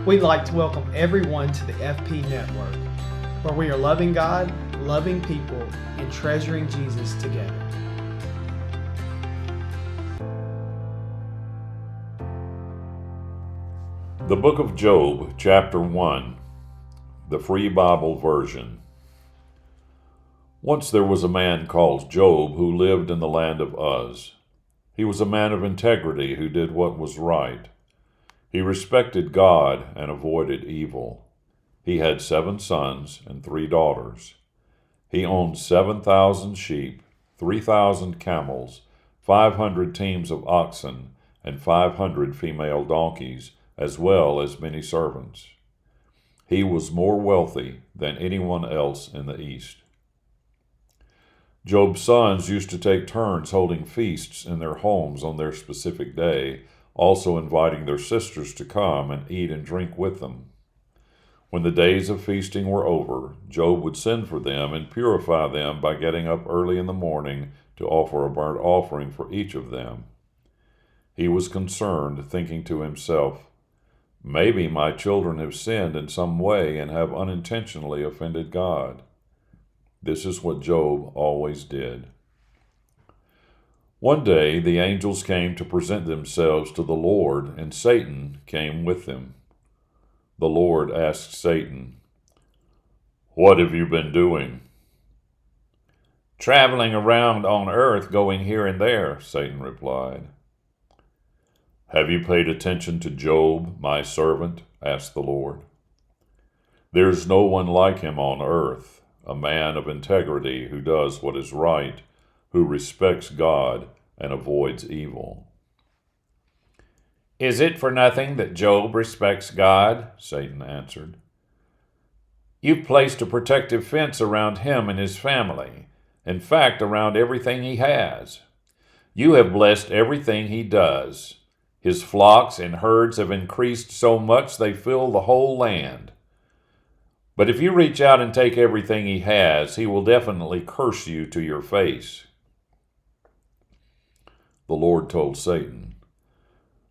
We'd like to welcome everyone to the FP Network, where we are loving God, loving people, and treasuring Jesus together. The Book of Job, Chapter 1, the Free Bible Version. Once there was a man called Job who lived in the land of Uz. He was a man of integrity who did what was right. He respected God and avoided evil. He had 7 sons and 3 daughters. He owned 7,000 sheep, 3,000 camels, 500 teams of oxen, and 500 female donkeys, as well as many servants. He was more wealthy than anyone else in the East. Job's sons used to take turns holding feasts in their homes on their specific day, also inviting their sisters to come and eat and drink with them. When the days of feasting were over, Job would send for them and purify them by getting up early in the morning to offer a burnt offering for each of them. He was concerned, thinking to himself, "Maybe my children have sinned in some way and have unintentionally offended God." This is what Job always did. One day the angels came to present themselves to the Lord, and Satan came with them. The Lord asked Satan, "What have you been doing?" "Traveling around on earth, going here and there," Satan replied. "Have you paid attention to Job, my servant?" asked the Lord. "There is no one like him on earth, a man of integrity who does what is right, who respects God and avoids evil." "Is it for nothing that Job respects God?" Satan answered. "You've placed a protective fence around him and his family, in fact, around everything he has. You have blessed everything he does. His flocks and herds have increased so much they fill the whole land. But if you reach out and take everything he has, he will definitely curse you to your face." The Lord told Satan,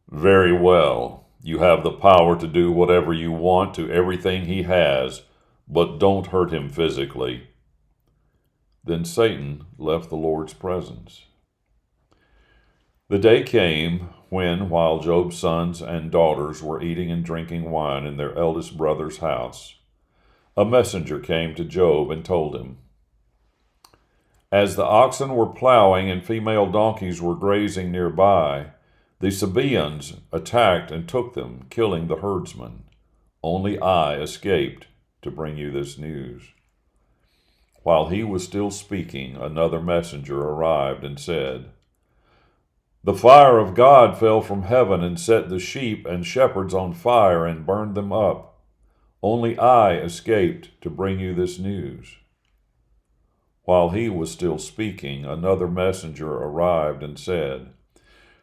"Very well, you have the power to do whatever you want to everything he has, but don't hurt him physically." Then Satan left the Lord's presence. The day came when, while Job's sons and daughters were eating and drinking wine in their eldest brother's house, a messenger came to Job and told him, "As the oxen were plowing and female donkeys were grazing nearby, the Sabaeans attacked and took them, killing the herdsmen. Only I escaped to bring you this news." While he was still speaking, another messenger arrived and said, "The fire of God fell from heaven and set the sheep and shepherds on fire and burned them up. Only I escaped to bring you this news." While he was still speaking, another messenger arrived and said,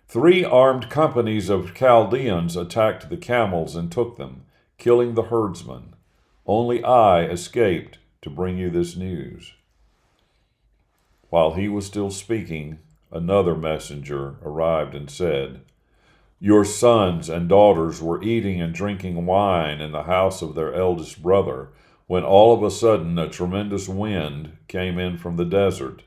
"3 armed companies of Chaldeans attacked the camels and took them, killing the herdsmen. Only I escaped to bring you this news." While he was still speaking, another messenger arrived and said, "Your sons and daughters were eating and drinking wine in the house of their eldest brother, when all of a sudden a tremendous wind came in from the desert.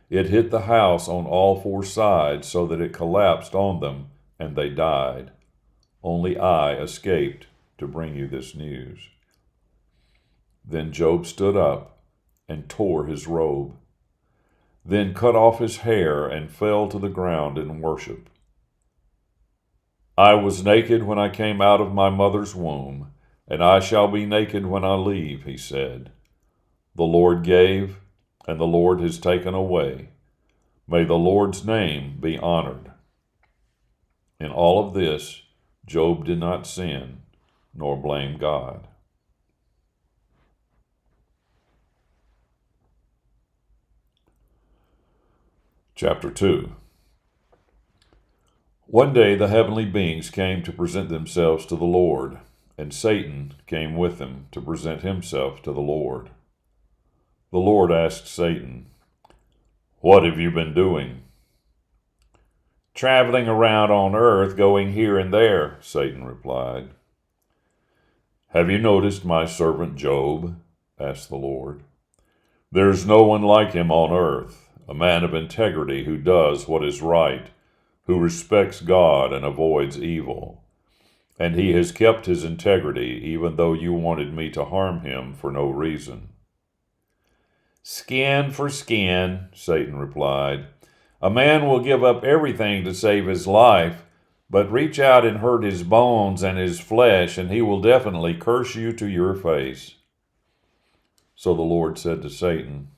It hit the house on all 4 sides so that it collapsed on them, and they died. Only I escaped to bring you this news." Then Job stood up and tore his robe, then cut off his hair and fell to the ground in worship. "I was naked when I came out of my mother's womb, and I shall be naked when I leave," he said. "The Lord gave, and the Lord has taken away. May the Lord's name be honored." In all of this, Job did not sin nor blame God. Chapter 2. One day the heavenly beings came to present themselves to the Lord, and Satan came with them to present himself to the Lord. The Lord asked Satan, "What have you been doing?" "Traveling around on earth, going here and there," Satan replied. "Have you noticed my servant Job?" asked the Lord. "There's no one like him on earth, a man of integrity who does what is right, who respects God and avoids evil. And he has kept his integrity, even though you wanted me to harm him for no reason." "Skin for skin," Satan replied. "A man will give up everything to save his life, but reach out and hurt his bones and his flesh, and he will definitely curse you to your face." So the Lord said to Satan,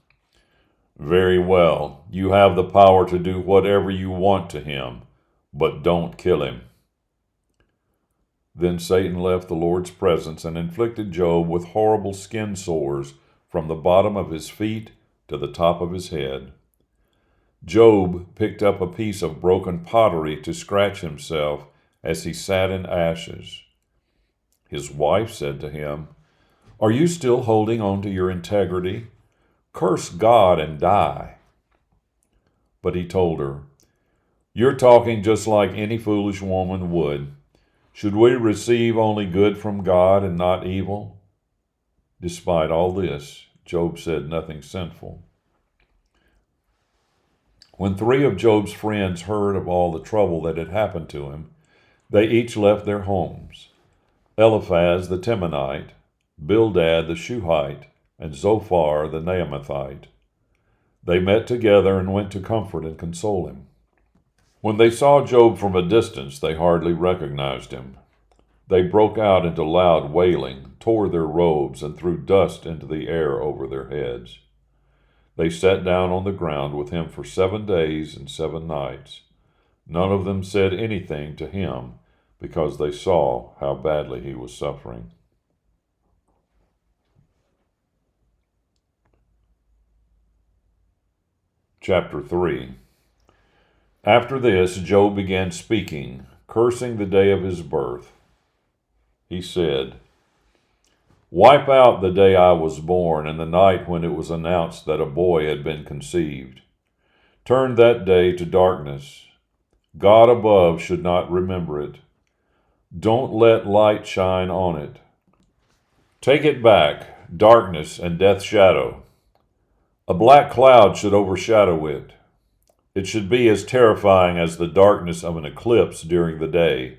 "Very well, you have the power to do whatever you want to him, but don't kill him." Then Satan left the Lord's presence and inflicted Job with horrible skin sores from the bottom of his feet to the top of his head. Job picked up a piece of broken pottery to scratch himself as he sat in ashes. His wife said to him, "Are you still holding on to your integrity? Curse God and die." But he told her, "You're talking just like any foolish woman would. Should we receive only good from God and not evil?" Despite all this, Job said nothing sinful. When 3 of Job's friends heard of all the trouble that had happened to him, they each left their homes: Eliphaz the Temanite, Bildad the Shuhite, and Zophar the Naamathite. They met together and went to comfort and console him. When they saw Job from a distance, they hardly recognized him. They broke out into loud wailing, tore their robes, and threw dust into the air over their heads. They sat down on the ground with him for 7 days and 7 nights. None of them said anything to him, because they saw how badly he was suffering. Chapter 3. After this, Job began speaking, cursing the day of his birth. He said, "Wipe out the day I was born and the night when it was announced that a boy had been conceived. Turn that day to darkness. God above should not remember it. Don't let light shine on it. Take it back, darkness and death's shadow. A black cloud should overshadow it. It should be as terrifying as the darkness of an eclipse during the day.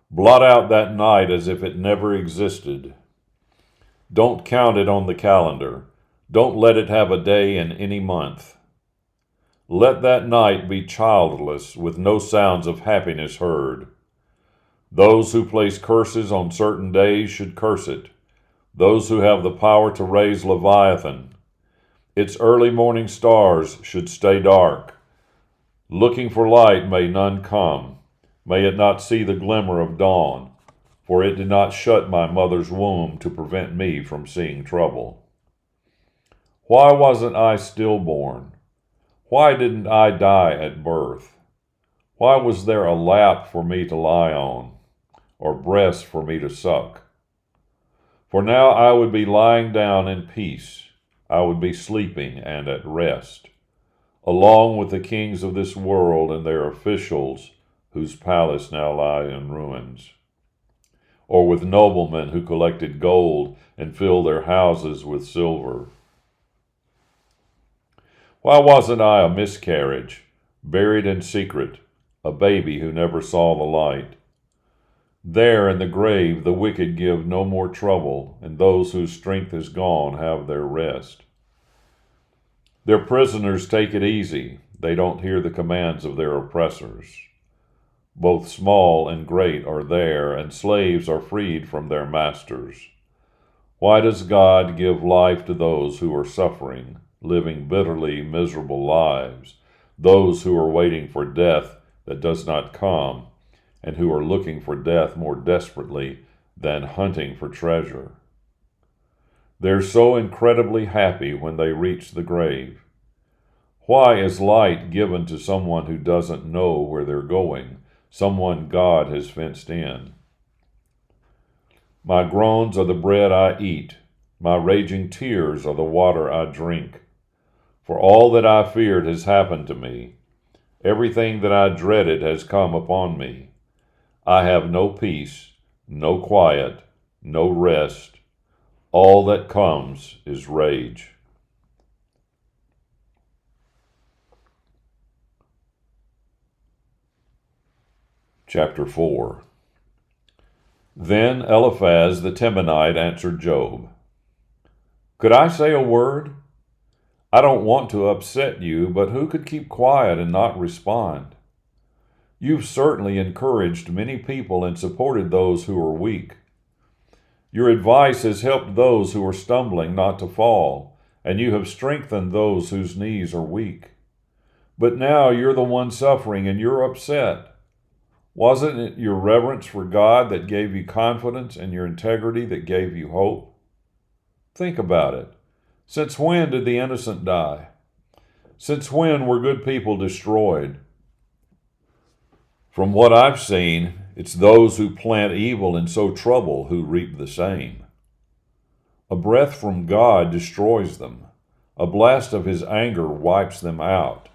Blot out that night as if it never existed. Don't count it on the calendar. Don't let it have a day in any month. Let that night be childless, with no sounds of happiness heard. Those who place curses on certain days should curse it. Those who have the power to raise Leviathan. Its early morning stars should stay dark. Looking for light may none come. May it not see the glimmer of dawn, for it did not shut my mother's womb to prevent me from seeing trouble. Why wasn't I stillborn? Why didn't I die at birth? Why was there a lap for me to lie on, or breast for me to suck? For now I would be lying down in peace. I would be sleeping and at rest, along with the kings of this world and their officials, whose palace now lie in ruins, or with noblemen who collected gold and filled their houses with silver. Why wasn't I a miscarriage, buried in secret, a baby who never saw the light? There in the grave the wicked give no more trouble, and those whose strength is gone have their rest. Their prisoners take it easy. They don't hear the commands of their oppressors. Both small and great are there, and slaves are freed from their masters. Why does God give life to those who are suffering, living bitterly miserable lives, those who are waiting for death that does not come, and who are looking for death more desperately than hunting for treasure? They're so incredibly happy when they reach the grave. Why is light given to someone who doesn't know where they're going, someone God has fenced in? My groans are the bread I eat. My raging tears are the water I drink. For all that I feared has happened to me. Everything that I dreaded has come upon me. I have no peace, no quiet, no rest. All that comes is rage. Chapter 4. Then Eliphaz the Temanite answered Job, "Could I say a word? I don't want to upset you, but who could keep quiet and not respond? You've certainly encouraged many people and supported those who are weak. Your advice has helped those who are stumbling not to fall, and you have strengthened those whose knees are weak. But now you're the one suffering and you're upset. Wasn't it your reverence for God that gave you confidence and your integrity that gave you hope? Think about it. Since when did the innocent die? Since when were good people destroyed? From what I've seen, it's those who plant evil and sow trouble who reap the same. A breath from God destroys them. A blast of his anger wipes them out.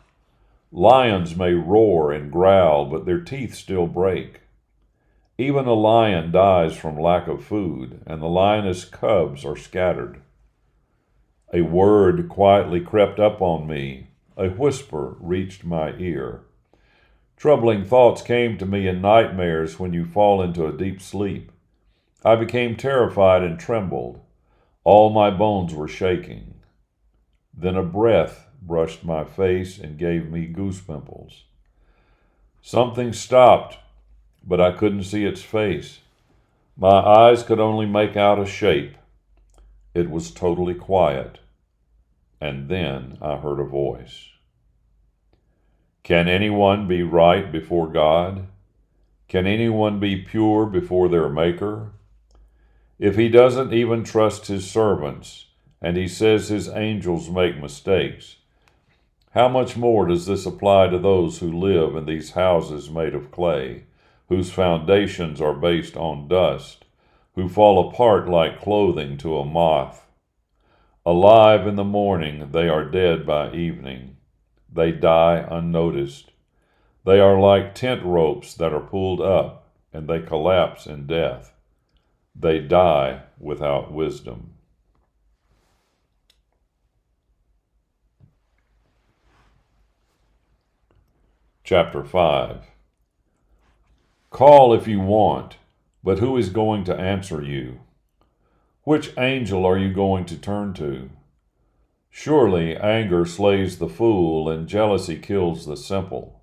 Lions may roar and growl, but their teeth still break. Even a lion dies from lack of food, and the lioness cubs are scattered. A word quietly crept up on me. A whisper reached my ear. Troubling thoughts came to me in nightmares when you fall into a deep sleep. I became terrified and trembled. All my bones were shaking. Then a breath brushed my face and gave me goose pimples. Something stopped, but I couldn't see its face. My eyes could only make out a shape. It was totally quiet. And then I heard a voice. Can anyone be right before God? Can anyone be pure before their Maker? If he doesn't even trust his servants, and he says his angels make mistakes, how much more does this apply to those who live in these houses made of clay, whose foundations are based on dust, who fall apart like clothing to a moth? Alive in the morning, they are dead by evening. They die unnoticed. They are like tent ropes that are pulled up, and they collapse in death. They die without wisdom. Chapter 5. Call if you want, but who is going to answer you? Which angel are you going to turn to? Surely anger slays the fool, and jealousy kills the simple.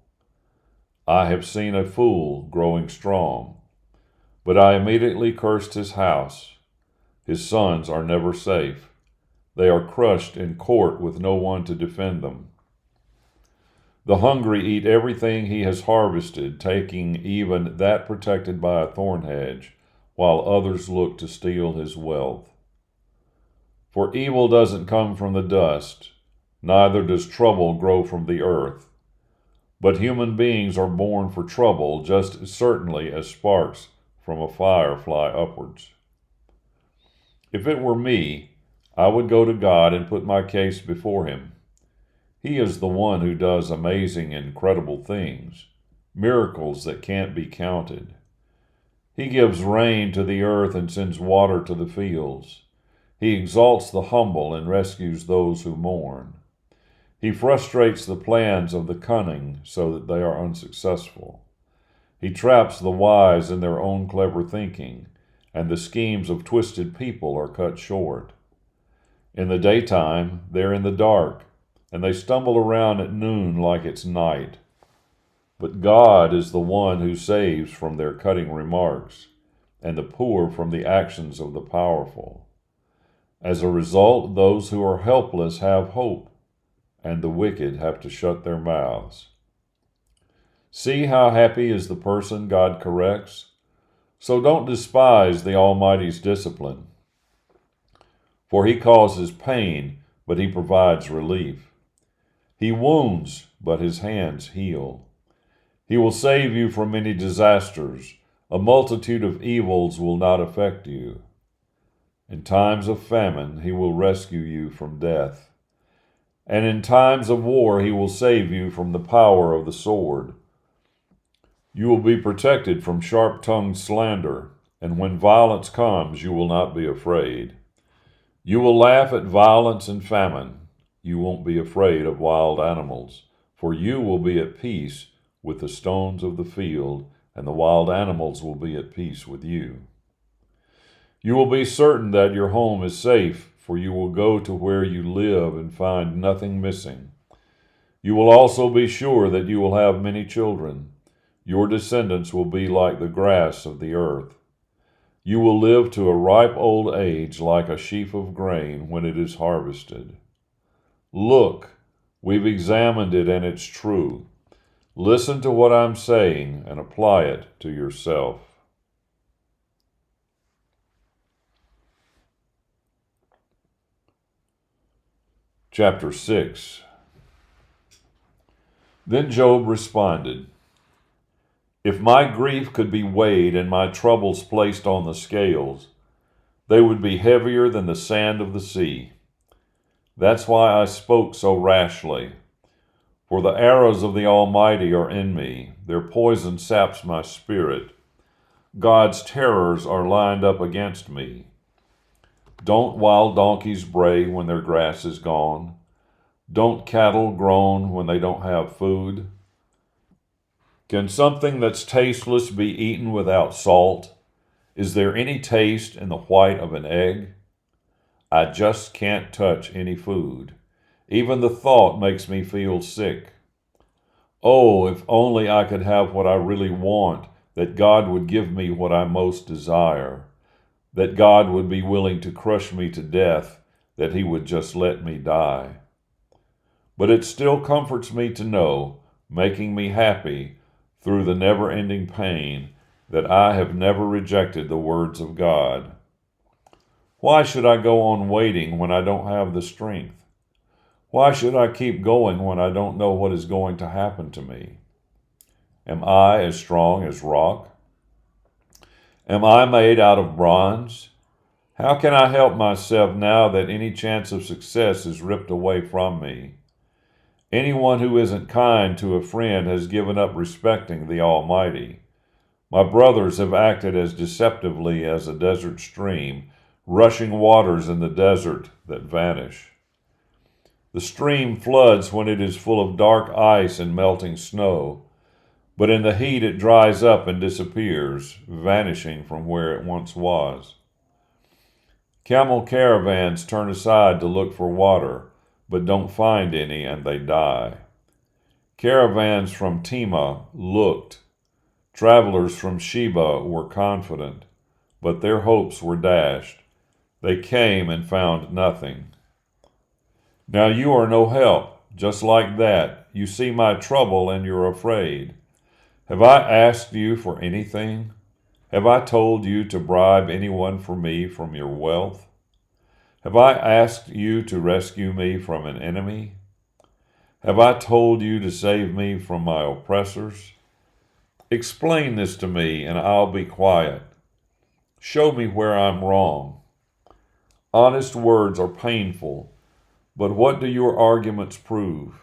I have seen a fool growing strong, but I immediately cursed his house. His sons are never safe. They are crushed in court with no one to defend them. The hungry eat everything he has harvested, taking even that protected by a thorn hedge, while others look to steal his wealth. For evil doesn't come from the dust, neither does trouble grow from the earth. But human beings are born for trouble just as certainly as sparks from a fire fly upwards. If it were me, I would go to God and put my case before him. He is the one who does amazing, incredible things, miracles that can't be counted. He gives rain to the earth and sends water to the fields. He exalts the humble and rescues those who mourn. He frustrates the plans of the cunning so that they are unsuccessful. He traps the wise in their own clever thinking, and the schemes of twisted people are cut short. In the daytime, they're in the dark, and they stumble around at noon like it's night. But God is the one who saves from their cutting remarks, and the poor from the actions of the powerful. As a result, those who are helpless have hope, and the wicked have to shut their mouths. See how happy is the person God corrects? So don't despise the Almighty's discipline. For he causes pain, but he provides relief. He wounds, but his hands heal. He will save you from many disasters. A multitude of evils will not affect you. In times of famine, he will rescue you from death. And in times of war, he will save you from the power of the sword. You will be protected from sharp-tongued slander, and when violence comes, you will not be afraid. You will laugh at violence and famine. You won't be afraid of wild animals, for you will be at peace with the stones of the field, and the wild animals will be at peace with you. You will be certain that your home is safe, for you will go to where you live and find nothing missing. You will also be sure that you will have many children. Your descendants will be like the grass of the earth. You will live to a ripe old age like a sheaf of grain when it is harvested. Look, we've examined it and it's true. Listen to what I'm saying and apply it to yourself. Chapter 6. Then Job responded, "If my grief could be weighed and my troubles placed on the scales, they would be heavier than the sand of the sea. That's why I spoke so rashly. For the arrows of the Almighty are in me. Their poison saps my spirit. God's terrors are lined up against me. Don't wild donkeys bray when their grass is gone? Don't cattle groan when they don't have food? Can something that's tasteless be eaten without salt? Is there any taste in the white of an egg? I just can't touch any food. Even the thought makes me feel sick. Oh, if only I could have what I really want, that God would give me what I most desire, that God would be willing to crush me to death, that He would just let me die. But it still comforts me to know, making me happy through the never-ending pain, that I have never rejected the words of God. Why should I go on waiting when I don't have the strength? Why should I keep going when I don't know what is going to happen to me? Am I as strong as rock? Am I made out of bronze? How can I help myself now that any chance of success is ripped away from me? Anyone who isn't kind to a friend has given up respecting the Almighty. My brothers have acted as deceptively as a desert stream, rushing waters in the desert that vanish. The stream floods when it is full of dark ice and melting snow, but in the heat it dries up and disappears, vanishing from where it once was. Camel caravans turn aside to look for water, but don't find any and they die. Caravans from Tema looked. Travelers from Sheba were confident, but their hopes were dashed. They came and found nothing. Now you are no help. Just like that, you see my trouble and you're afraid. Have I asked you for anything? Have I told you to bribe anyone for me from your wealth? Have I asked you to rescue me from an enemy? Have I told you to save me from my oppressors? Explain this to me and I'll be quiet. Show me where I'm wrong. Honest words are painful, but what do your arguments prove?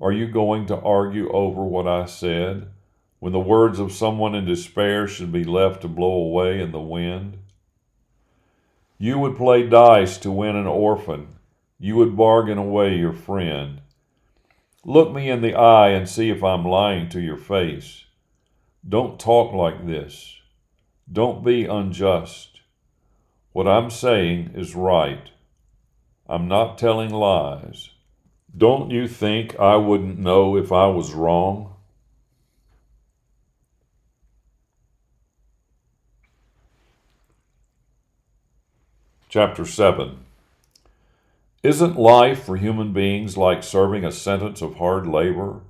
Are you going to argue over what I said, when the words of someone in despair should be left to blow away in the wind? You would play dice to win an orphan. You would bargain away your friend. Look me in the eye and see if I'm lying to your face. Don't talk like this. Don't be unjust. What I'm saying is right. I'm not telling lies. Don't you think I wouldn't know if I was wrong? Chapter 7. Isn't life for human beings like serving a sentence of hard labor?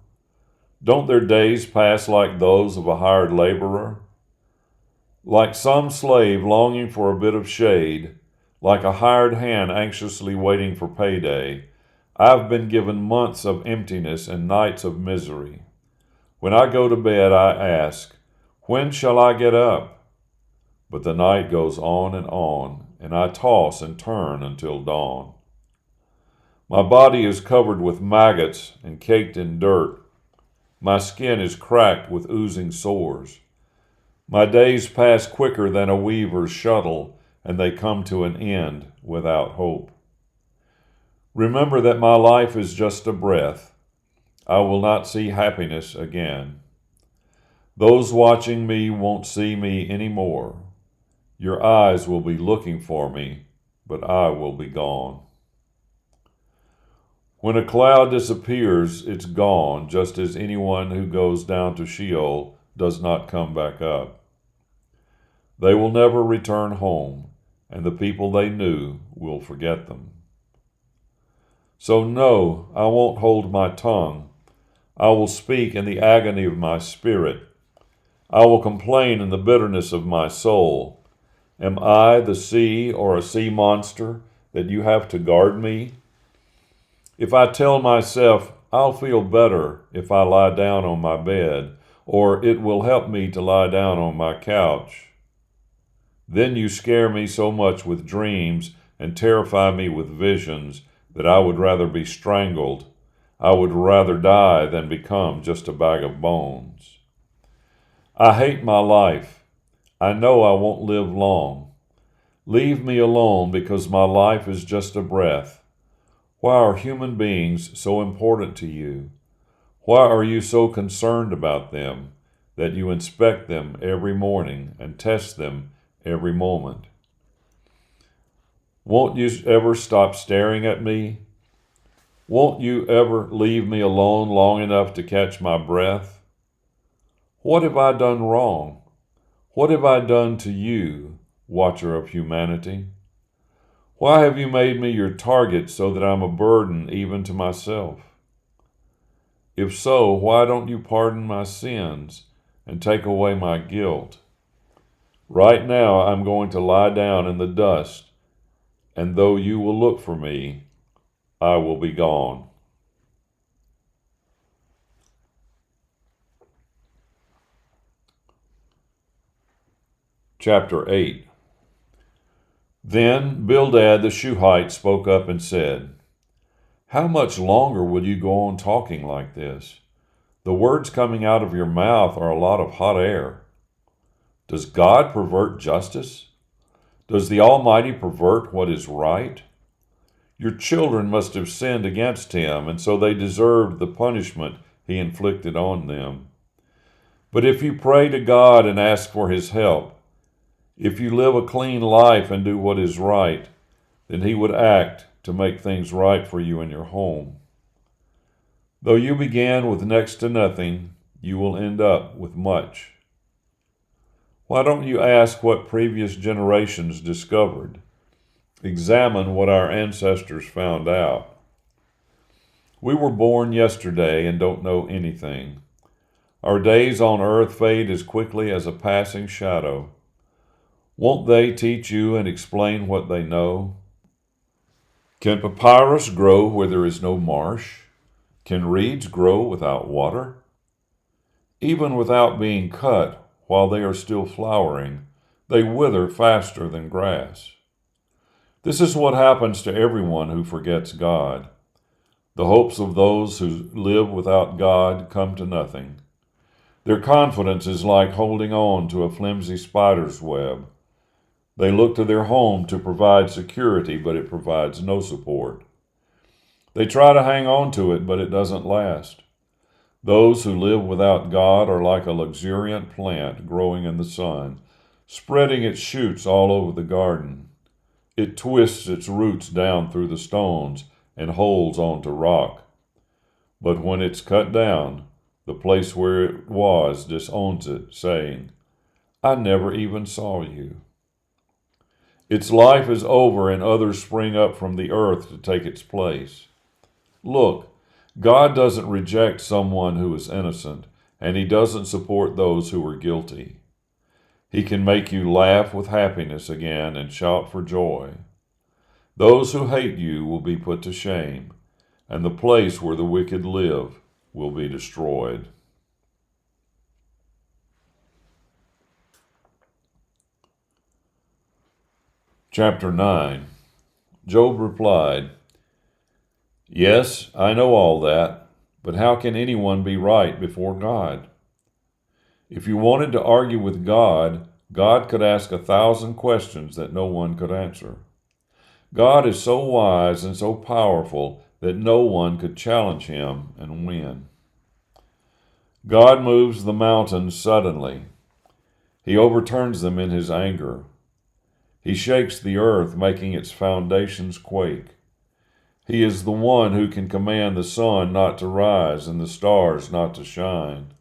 Don't their days pass like those of a hired laborer? Like some slave longing for a bit of shade, like a hired hand anxiously waiting for payday, I've been given months of emptiness and nights of misery. When I go to bed, I ask, when shall I get up? But the night goes on, and I toss and turn until dawn. My body is covered with maggots and caked in dirt. My skin is cracked with oozing sores. My days pass quicker than a weaver's shuttle, and they come to an end without hope. Remember that my life is just a breath. I will not see happiness again. Those watching me won't see me anymore. Your eyes will be looking for me, but I will be gone. When a cloud disappears, it's gone, just as anyone who goes down to Sheol does not come back up. They will never return home, and the people they knew will forget them. So no, I won't hold my tongue. I will speak in the agony of my spirit. I will complain in the bitterness of my soul. Am I the sea or a sea monster that you have to guard me? If I tell myself, I'll feel better if I lie down on my bed, or it will help me to lie down on my couch, then you scare me so much with dreams and terrify me with visions that I would rather be strangled. I would rather die than become just a bag of bones. I hate my life. I know I won't live long. Leave me alone because my life is just a breath. Why are human beings so important to you? Why are you so concerned about them that you inspect them every morning and test them every moment? Won't you ever stop staring at me? Won't you ever leave me alone long enough to catch my breath? What have I done wrong? What have I done to you, watcher of humanity? Why have you made me your target so that I'm a burden even to myself? If so, why don't you pardon my sins and take away my guilt? Right now I'm going to lie down in the dust, and though you will look for me, I will be gone. Chapter 8. Then Bildad the Shuhite spoke up and said, "How much longer will you go on talking like this? The words coming out of your mouth are a lot of hot air. Does God pervert justice? Does the Almighty pervert what is right? Your children must have sinned against him, and so they deserved the punishment he inflicted on them. But if you pray to God and ask for his help, if you live a clean life and do what is right, then he would act to make things right for you in your home. Though you began with next to nothing, you will end up with much. Why don't you ask what previous generations discovered? Examine what our ancestors found out. We were born yesterday and don't know anything. Our days on earth fade as quickly as a passing shadow. Won't they teach you and explain what they know? Can papyrus grow where there is no marsh? Can reeds grow without water? Even without being cut, while they are still flowering, they wither faster than grass. This is what happens to everyone who forgets God. The hopes of those who live without God come to nothing. Their confidence is like holding on to a flimsy spider's web. They look to their home to provide security, but it provides no support. They try to hang on to it, but it doesn't last. Those who live without God are like a luxuriant plant growing in the sun, spreading its shoots all over the garden. It twists its roots down through the stones and holds on to rock. But when it's cut down, the place where it was disowns it, saying, "I never even saw you." Its life is over and others spring up from the earth to take its place. Look, God doesn't reject someone who is innocent, and he doesn't support those who are guilty. He can make you laugh with happiness again and shout for joy. Those who hate you will be put to shame, and the place where the wicked live will be destroyed. Chapter 9. Job replied, "Yes, I know all that, but how can anyone be right before God? If you wanted to argue with God, God could ask 1,000 questions that no one could answer. God is so wise and so powerful that no one could challenge him and win. God moves the mountains suddenly. He overturns them in his anger. He shakes the earth, making its foundations quake. He is the one who can command the sun not to rise and the stars not to shine.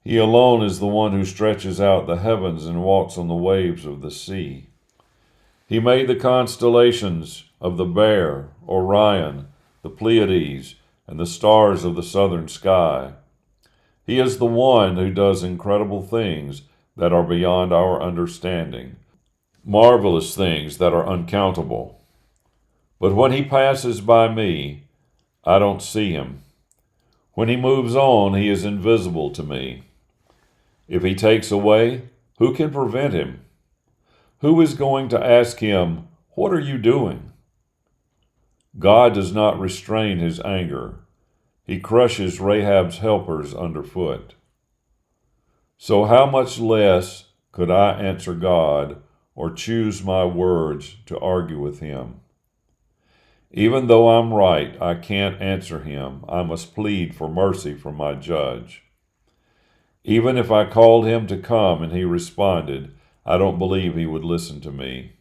He alone is the one who stretches out the heavens and walks on the waves of the sea. He made the constellations of the Bear, Orion, the Pleiades, and the stars of the southern sky. He is the one who does incredible things that are beyond our understanding, marvelous things that are uncountable. But when he passes by me, I don't see him. When he moves on, he is invisible to me. If he takes away, who can prevent him? Who is going to ask him, "What are you doing?" God does not restrain his anger. He crushes Rahab's helpers underfoot. So how much less could I answer God or choose my words to argue with him? Even though I'm right, I can't answer him. I must plead for mercy from my judge. Even if I called him to come and he responded, I don't believe he would listen to me.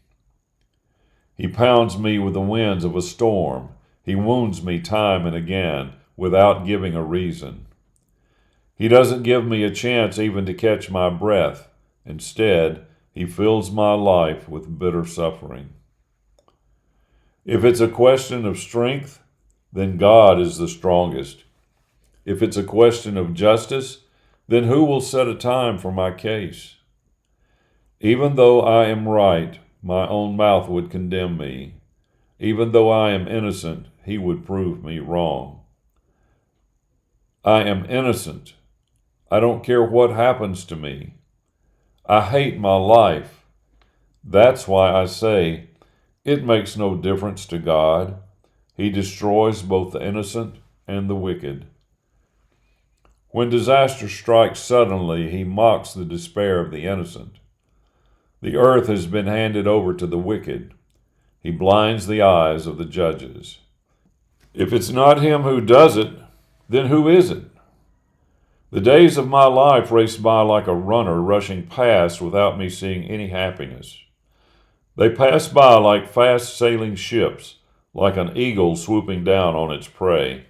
He pounds me with the winds of a storm. He wounds me time and again without giving a reason. He doesn't give me a chance even to catch my breath. Instead, he fills my life with bitter suffering. If it's a question of strength, then God is the strongest. If it's a question of justice, then who will set a time for my case? Even though I am right, my own mouth would condemn me. Even though I am innocent, he would prove me wrong. I am innocent. I don't care what happens to me. I hate my life. That's why I say, it makes no difference to God. He destroys both the innocent and the wicked. When disaster strikes suddenly, he mocks the despair of the innocent. The earth has been handed over to the wicked. He blinds the eyes of the judges. If it's not him who does it, then who is it? The days of my life race by like a runner rushing past without me seeing any happiness. They pass by like fast-sailing ships, like an eagle swooping down on its prey.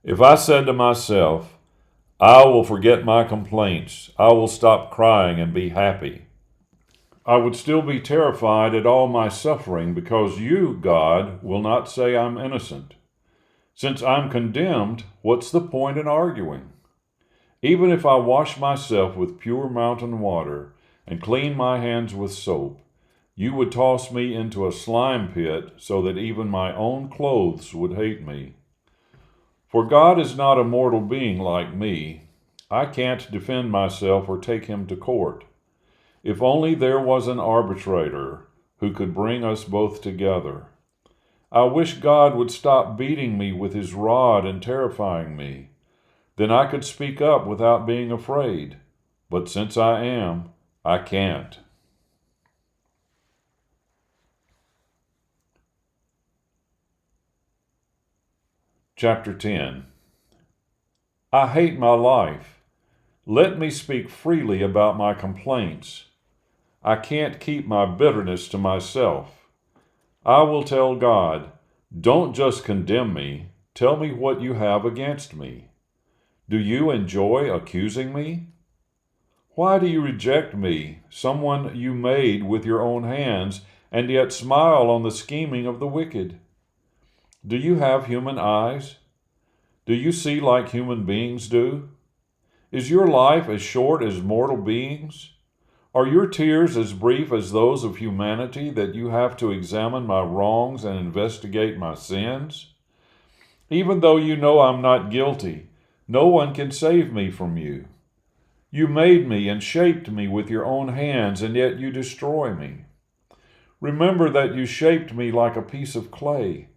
If I said to myself, I will forget my complaints, I will stop crying and be happy, I would still be terrified at all my suffering because you, God, will not say I'm innocent. Since I'm condemned, what's the point in arguing? Even if I wash myself with pure mountain water and clean my hands with soap, you would toss me into a slime pit so that even my own clothes would hate me. For God is not a mortal being like me. I can't defend myself or take him to court. If only there was an arbitrator who could bring us both together. I wish God would stop beating me with his rod and terrifying me. Then I could speak up without being afraid. But since I am, I can't. Chapter 10. I hate my life. Let me speak freely about my complaints. I can't keep my bitterness to myself. I will tell God, don't just condemn me, tell me what you have against me. Do you enjoy accusing me? Why do you reject me, someone you made with your own hands, and yet smile on the scheming of the wicked? Do you have human eyes? Do you see like human beings do? Is your life as short as mortal beings? Are your tears as brief as those of humanity that you have to examine my wrongs and investigate my sins? Even though you know I'm not guilty, no one can save me from you. You made me and shaped me with your own hands, and yet you destroy me. Remember that you shaped me like a piece of clay.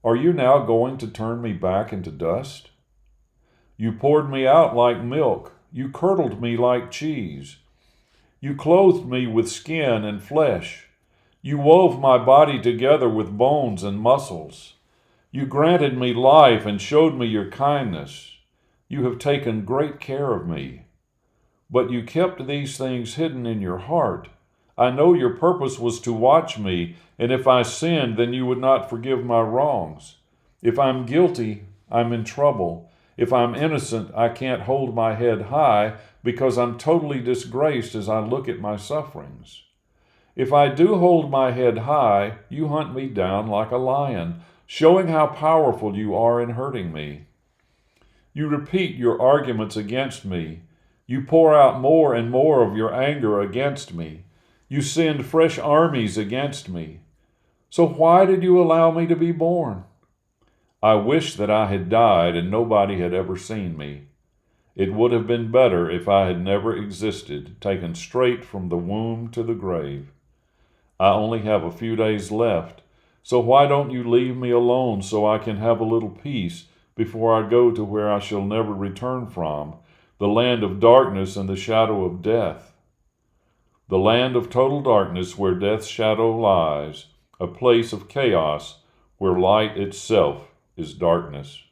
Are you now going to turn me back into dust? You poured me out like milk, You curdled me like cheese. You clothed me with skin and flesh. You wove my body together with bones and muscles. You granted me life and showed me your kindness. You have taken great care of me. But you kept these things hidden in your heart. I know your purpose was to watch me, and if I sinned, then you would not forgive my wrongs. If I'm guilty, I'm in trouble. If I'm innocent, I can't hold my head high because I'm totally disgraced as I look at my sufferings. If I do hold my head high, you hunt me down like a lion, showing how powerful you are in hurting me. You repeat your arguments against me. You pour out more and more of your anger against me. You send fresh armies against me. So why did you allow me to be born? I wish that I had died and nobody had ever seen me. It would have been better if I had never existed, taken straight from the womb to the grave. I only have a few days left, so why don't you leave me alone so I can have a little peace before I go to where I shall never return from, the land of darkness and the shadow of death? The land of total darkness where death's shadow lies, a place of chaos where light itself is darkness.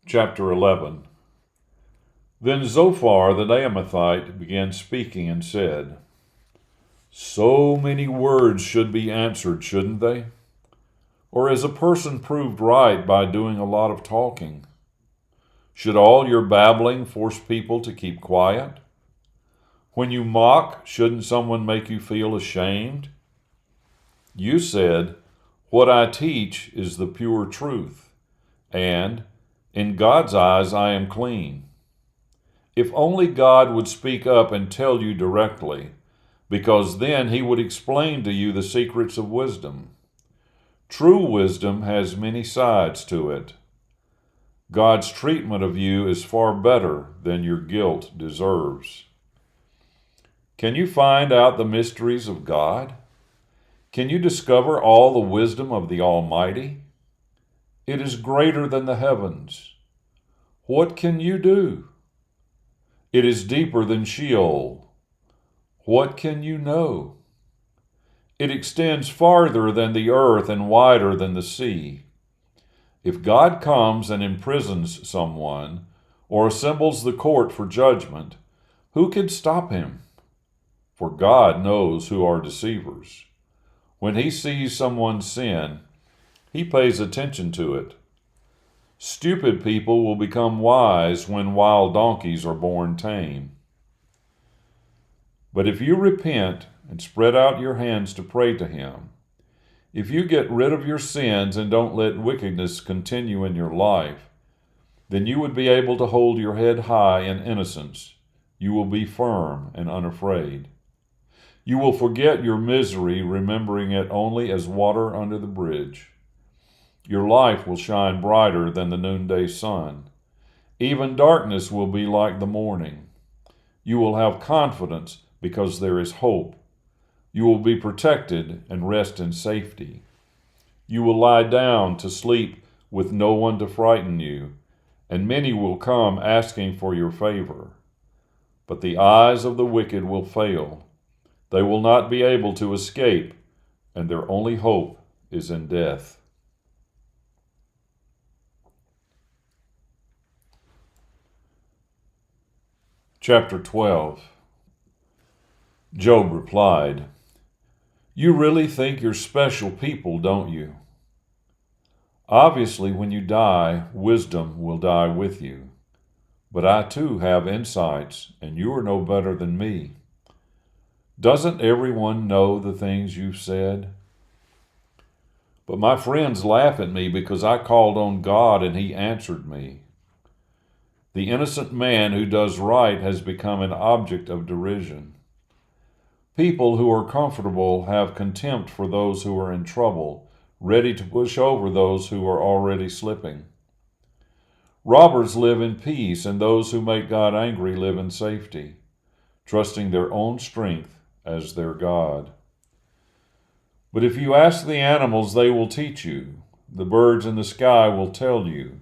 Chapter 11. Then Zophar the Naamathite began speaking and said, So many words should be answered, shouldn't they? Or is a person proved right by doing a lot of talking? Should all your babbling force people to keep quiet? When you mock, shouldn't someone make you feel ashamed? You said, What I teach is the pure truth, and in God's eyes I am clean. If only God would speak up and tell you directly, because then he would explain to you the secrets of wisdom. True wisdom has many sides to it. God's treatment of you is far better than your guilt deserves. Can you find out the mysteries of God? Can you discover all the wisdom of the Almighty? It is greater than the heavens. What can you do? It is deeper than Sheol. What can you know? It extends farther than the earth and wider than the sea. If God comes and imprisons someone, or assembles the court for judgment, who can stop him? For God knows who are deceivers. When he sees someone sin, he pays attention to it. Stupid people will become wise when wild donkeys are born tame. But if you repent and spread out your hands to pray to him, if you get rid of your sins and don't let wickedness continue in your life, then you would be able to hold your head high in innocence. You will be firm and unafraid. You will forget your misery, remembering it only as water under the bridge. Your life will shine brighter than the noonday sun. Even darkness will be like the morning. You will have confidence because there is hope. You will be protected and rest in safety. You will lie down to sleep with no one to frighten you, and many will come asking for your favor. But the eyes of the wicked will fail. They will not be able to escape, and their only hope is in death. Chapter 12. Job replied, You really think you're special people, don't you? Obviously, when you die, wisdom will die with you. But I too have insights, and you are no better than me. Doesn't everyone know the things you've said? But my friends laugh at me because I called on God and he answered me. The innocent man who does right has become an object of derision. People who are comfortable have contempt for those who are in trouble, ready to push over those who are already slipping. Robbers live in peace, and those who make God angry live in safety, trusting their own strength as their God. But if you ask the animals, they will teach you. the birds in the sky will tell you.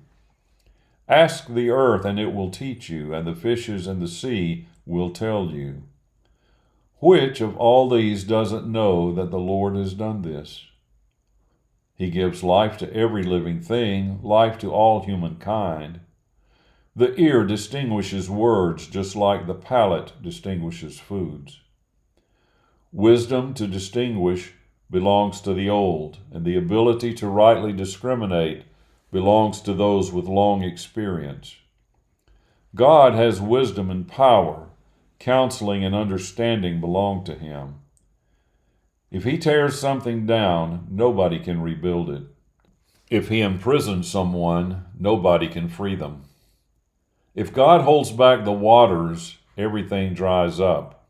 Ask the earth, and it will teach you, and the fishes in the sea will tell you. Which of all these doesn't know that the Lord has done this? He gives life to every living thing, life to all humankind. The ear distinguishes words just like the palate distinguishes foods. Wisdom to distinguish belongs to the old, and the ability to rightly discriminate belongs to those with long experience. God has wisdom and power. Counseling and understanding belong to Him. If He tears something down, nobody can rebuild it. If He imprisons someone, nobody can free them. If God holds back the waters, everything dries up.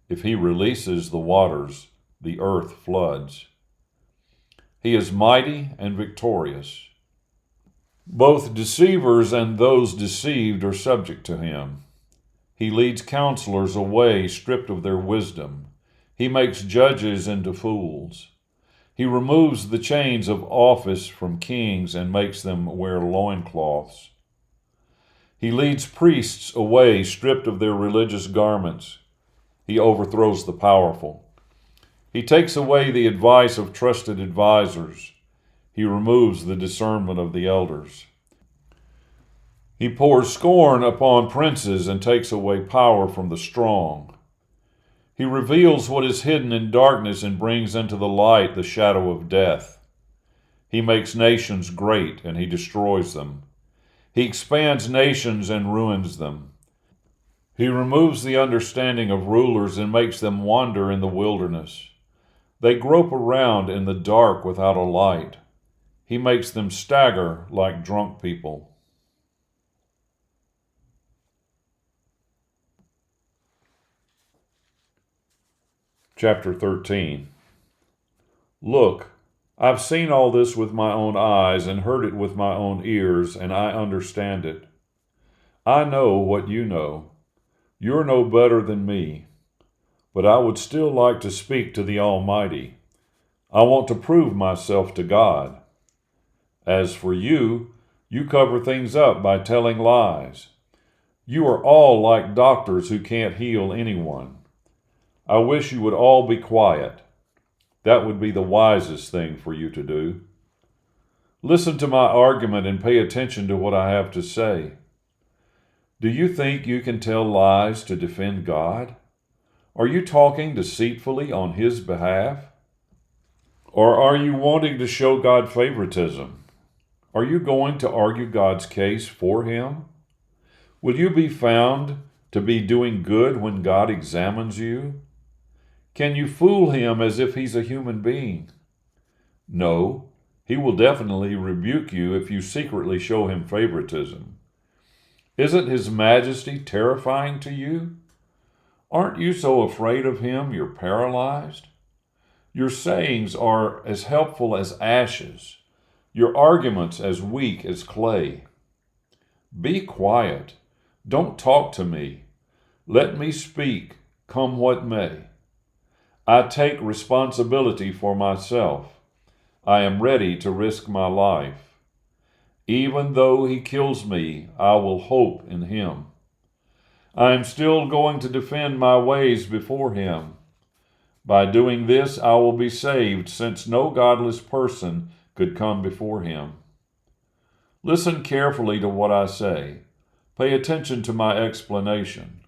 If He releases the waters, the earth floods. He is mighty and victorious. Both deceivers and those deceived are subject to Him. He leads counselors away stripped of their wisdom. He makes judges into fools. He removes the chains of office from kings and makes them wear loincloths. He leads priests away stripped of their religious garments. He overthrows the powerful. He takes away the advice of trusted advisors. He removes the discernment of the elders. He pours scorn upon princes and takes away power from the strong. He reveals what is hidden in darkness and brings into the light the shadow of death. He makes nations great and He destroys them. He expands nations and ruins them. He removes the understanding of rulers and makes them wander in the wilderness. They grope around in the dark without a light. He makes them stagger like drunk people. Chapter 13. Look, I've seen all this with my own eyes and heard it with my own ears, and I understand it. I know what you know. You're no better than me. But I would still like to speak to the Almighty. I want to prove myself to God. As for you, you cover things up by telling lies. You are all like doctors who can't heal anyone. I wish you would all be quiet. That would be the wisest thing for you to do. Listen to my argument and pay attention to what I have to say. Do you think you can tell lies to defend God? Are you talking deceitfully on His behalf? Or are you wanting to show God favoritism? Are you going to argue God's case for Him? Will you be found to be doing good when God examines you? Can you fool Him as if He's a human being? No, He will definitely rebuke you if you secretly show Him favoritism. Isn't His majesty terrifying to you? Aren't you so afraid of Him you're paralyzed? Your sayings are as helpful as ashes, your arguments as weak as clay. Be quiet. Don't talk to me. Let me speak, come what may. I take responsibility for myself. I am ready to risk my life. Even though He kills me, I will hope in Him. I am still going to defend my ways before Him. By doing this, I will be saved, since no godless person could come before Him. Listen carefully to what I say. Pay attention to my explanation.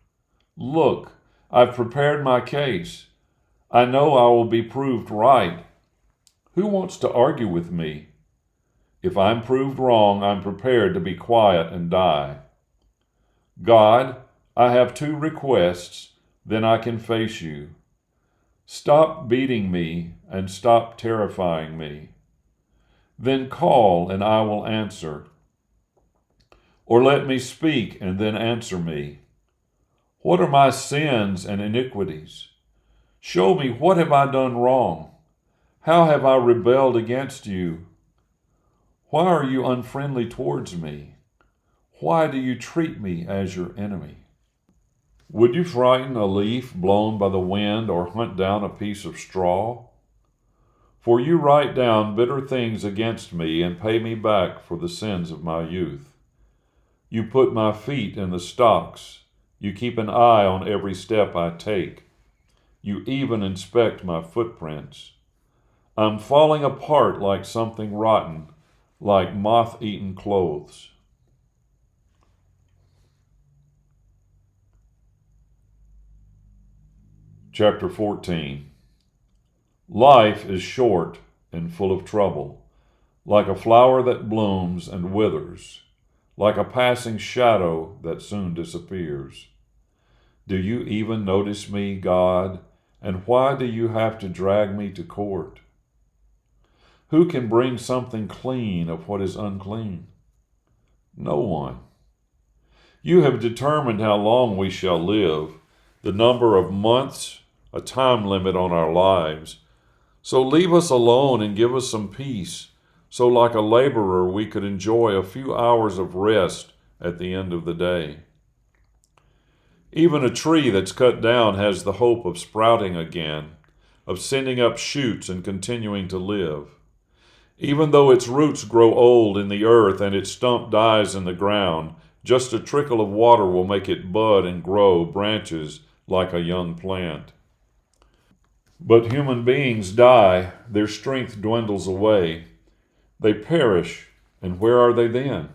Look, I've prepared my case. I know I will be proved right. Who wants to argue with me? If I'm proved wrong, I'm prepared to be quiet and die. God, I have 2 requests, then I can face you. Stop beating me and stop terrifying me. Then call and I will answer. Or let me speak and then answer me. What are my sins and iniquities? Show me, what have I done wrong? How have I rebelled against you? Why are you unfriendly towards me? Why do you treat me as your enemy? Would you frighten a leaf blown by the wind or hunt down a piece of straw? For you write down bitter things against me and pay me back for the sins of my youth. You put my feet in the stocks. You keep an eye on every step I take. You even inspect my footprints. I'm falling apart like something rotten, like moth-eaten clothes. Chapter 14. Life is short and full of trouble, like a flower that blooms and withers, like a passing shadow that soon disappears. Do you even notice me, God? And why do you have to drag me to court? Who can bring something clean of what is unclean? No one. You have determined how long we shall live, the number of months, a time limit on our lives. So leave us alone and give us some peace, so like a laborer we could enjoy a few hours of rest at the end of the day. Even a tree that's cut down has the hope of sprouting again, of sending up shoots and continuing to live. Even though its roots grow old in the earth and its stump dies in the ground, just a trickle of water will make it bud and grow branches like a young plant. But human beings die, their strength dwindles away. They perish, and where are they then?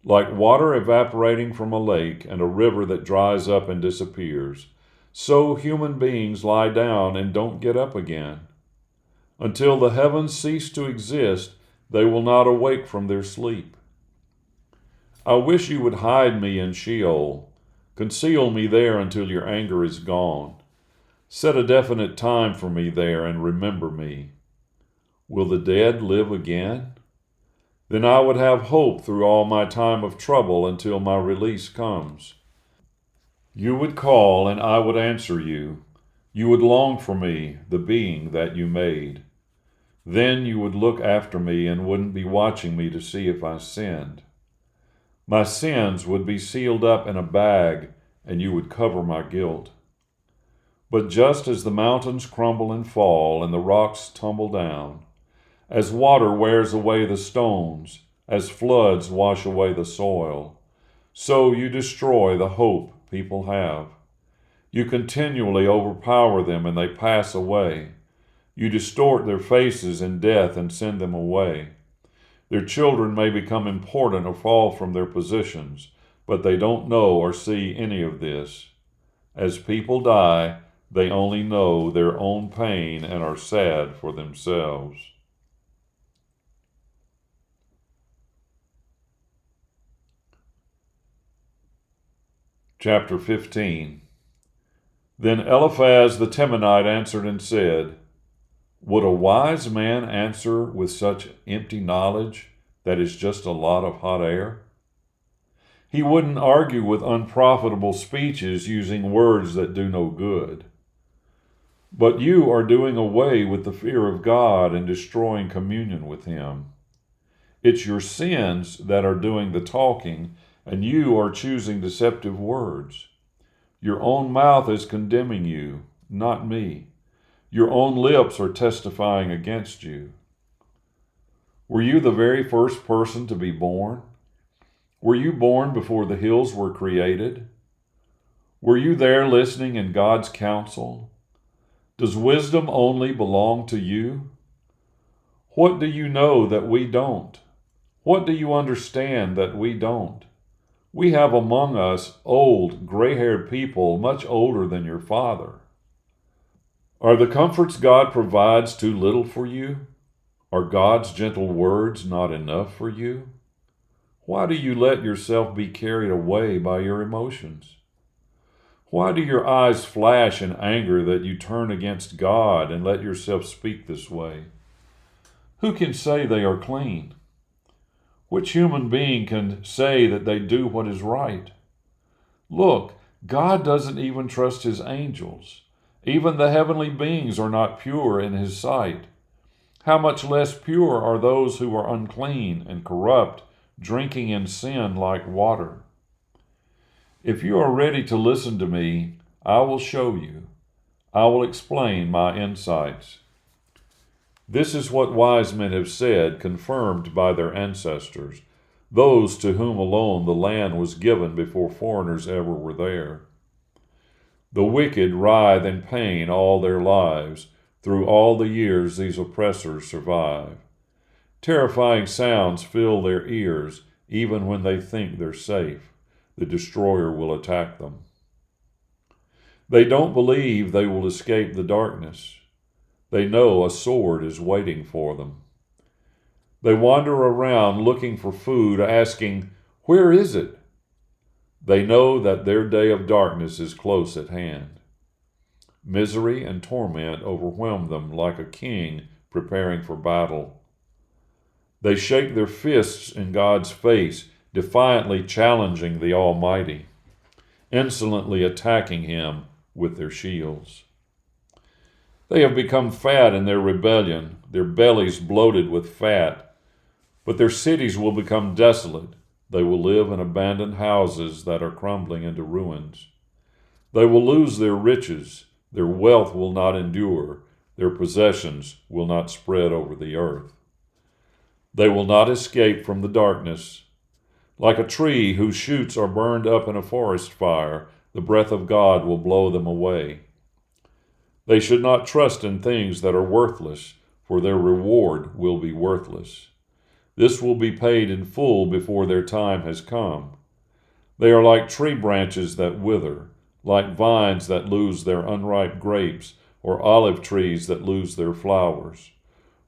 Like water evaporating from a lake and a river that dries up and disappears, so human beings lie down and don't get up again. Until the heavens cease to exist, they will not awake from their sleep. I wish you would hide me in Sheol. Conceal me there until your anger is gone. Set a definite time for me there and remember me. Will the dead live again? Then I would have hope through all my time of trouble until my release comes. You would call and I would answer you. You would long for me, the being that you made. Then you would look after me and wouldn't be watching me to see if I sinned. My sins would be sealed up in a bag and you would cover my guilt. But just as the mountains crumble and fall and the rocks tumble down, as water wears away the stones, as floods wash away the soil, so you destroy the hope people have. You continually overpower them and they pass away. You distort their faces in death and send them away. Their children may become important or fall from their positions, but they don't know or see any of this. As people die, they only know their own pain and are sad for themselves. Chapter 15. Then Eliphaz the Temanite answered and said, Would a wise man answer with such empty knowledge that is just a lot of hot air? He wouldn't argue with unprofitable speeches using words that do no good. But you are doing away with the fear of God and destroying communion with Him. It's your sins that are doing the talking, and you are choosing deceptive words. Your own mouth is condemning you, not me. Your own lips are testifying against you. Were you the very first person to be born? Were you born before the hills were created? Were you there listening in God's counsel? Does wisdom only belong to you? What do you know that we don't? What do you understand that we don't? We have among us old, gray-haired people much older than your father. Are the comforts God provides too little for you? Are God's gentle words not enough for you? Why do you let yourself be carried away by your emotions? Why do your eyes flash in anger that you turn against God and let yourself speak this way? Who can say they are clean? Which human being can say that they do what is right? Look, God doesn't even trust His angels. Even the heavenly beings are not pure in His sight. How much less pure are those who are unclean and corrupt, drinking in sin like water? If you are ready to listen to me, I will show you. I will explain my insights. This is what wise men have said, confirmed by their ancestors, those to whom alone the land was given before foreigners ever were there. The wicked writhe in pain all their lives. Through all the years these oppressors survive. Terrifying sounds fill their ears, even when they think they're safe. The destroyer will attack them. They don't believe they will escape the darkness. They know a sword is waiting for them. They wander around looking for food, asking, "Where is it?" They know that their day of darkness is close at hand. Misery and torment overwhelm them like a king preparing for battle. They shake their fists in God's face, defiantly challenging the Almighty, insolently attacking him with their shields. They have become fat in their rebellion, their bellies bloated with fat, but their cities will become desolate. They will live in abandoned houses that are crumbling into ruins. They will lose their riches, their wealth will not endure, their possessions will not spread over the earth. They will not escape from the darkness. Like a tree whose shoots are burned up in a forest fire, the breath of God will blow them away. They should not trust in things that are worthless, for their reward will be worthless. This will be paid in full before their time has come. They are like tree branches that wither, like vines that lose their unripe grapes, or olive trees that lose their flowers.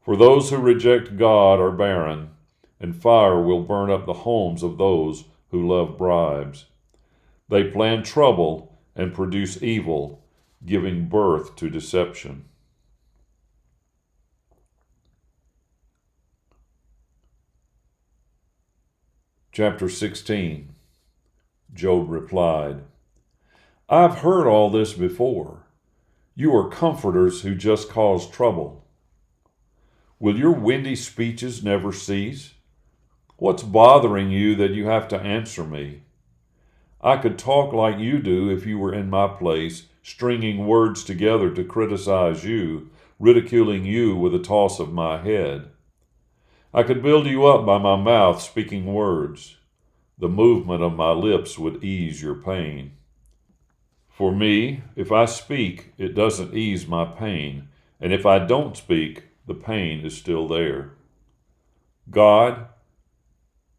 For those who reject God are barren, and fire will burn up the homes of those who love bribes. They plan trouble and produce evil, giving birth to deception. Chapter 16. Job replied, "I've heard all this before. You are comforters who just cause trouble. Will your windy speeches never cease? What's bothering you that you have to answer me? I could talk like you do if you were in my place, stringing words together to criticize you, ridiculing you with a toss of my head. I could build you up by my mouth speaking words. The movement of my lips would ease your pain. For me, if I speak, it doesn't ease my pain, and if I don't speak, the pain is still there. God,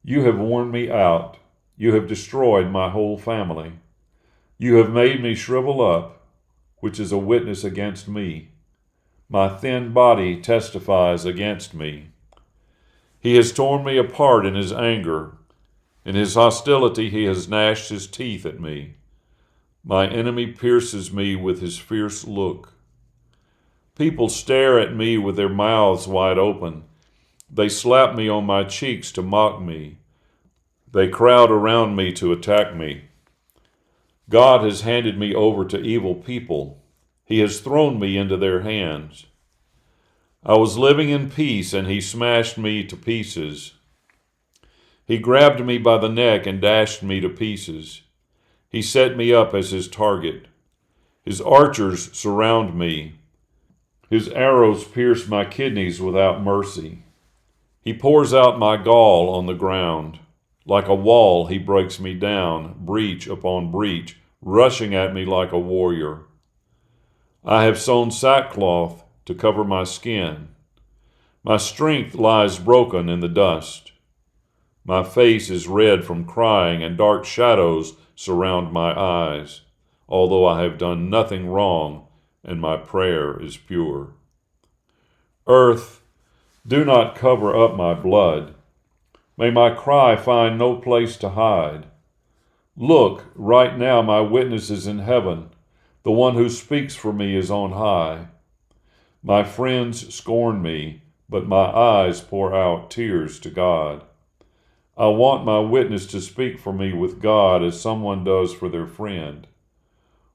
you have worn me out. You have destroyed my whole family. You have made me shrivel up, which is a witness against me. My thin body testifies against me. He has torn me apart in his anger. In his hostility, he has gnashed his teeth at me. My enemy pierces me with his fierce look. People stare at me with their mouths wide open. They slap me on my cheeks to mock me. They crowd around me to attack me. God has handed me over to evil people. He has thrown me into their hands. I was living in peace, and he smashed me to pieces. He grabbed me by the neck and dashed me to pieces. He set me up as his target. His archers surround me. His arrows pierce my kidneys without mercy. He pours out my gall on the ground. Like a wall, he breaks me down, breach upon breach, rushing at me like a warrior. I have sewn sackcloth to cover my skin. My strength lies broken in the dust. My face is red from crying, and dark shadows surround my eyes, although I have done nothing wrong, and my prayer is pure. Earth, do not cover up my blood. May my cry find no place to hide. Look, right now my witness is in heaven. The one who speaks for me is on high. My friends scorn me, but my eyes pour out tears to God. I want my witness to speak for me with God as someone does for their friend.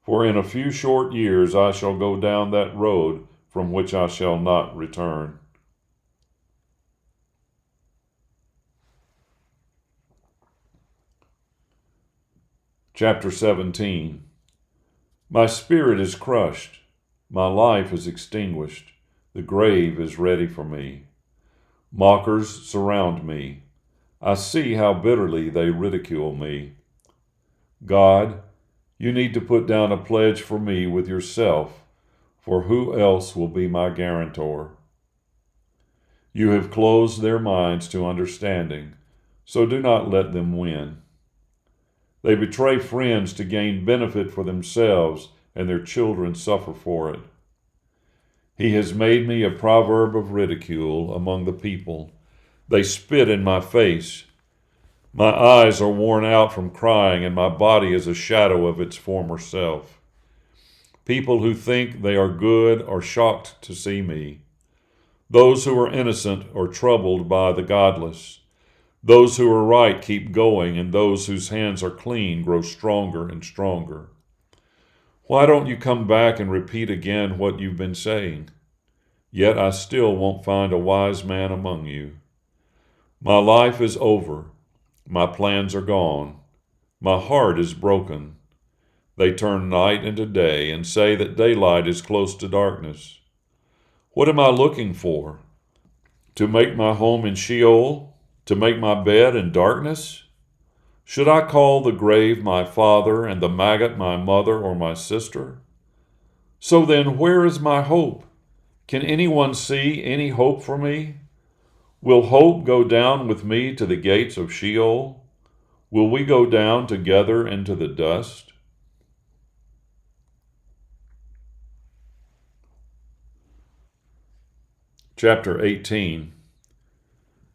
For in a few short years I shall go down that road from which I shall not return." Chapter 17. My spirit is crushed. My life is extinguished. The grave is ready for me. Mockers surround me. I see how bitterly they ridicule me. God, you need to put down a pledge for me with yourself, for who else will be my guarantor? You have closed their minds to understanding, so do not let them win. They betray friends to gain benefit for themselves, and their children suffer for it. He has made me a proverb of ridicule among the people. They spit in my face. My eyes are worn out from crying, and my body is a shadow of its former self. People who think they are good are shocked to see me. Those who are innocent are troubled by the godless. Those who are right keep going, and those whose hands are clean grow stronger and stronger. Why don't you come back and repeat again what you've been saying? Yet I still won't find a wise man among you. My life is over. My plans are gone. My heart is broken. They turn night into day and say that daylight is close to darkness. What am I looking for? To make my home in Sheol? To make my bed in darkness? Should I call the grave my father and the maggot my mother or my sister? So then, where is my hope? Can anyone see any hope for me? Will hope go down with me to the gates of Sheol? Will we go down together into the dust? Chapter 18.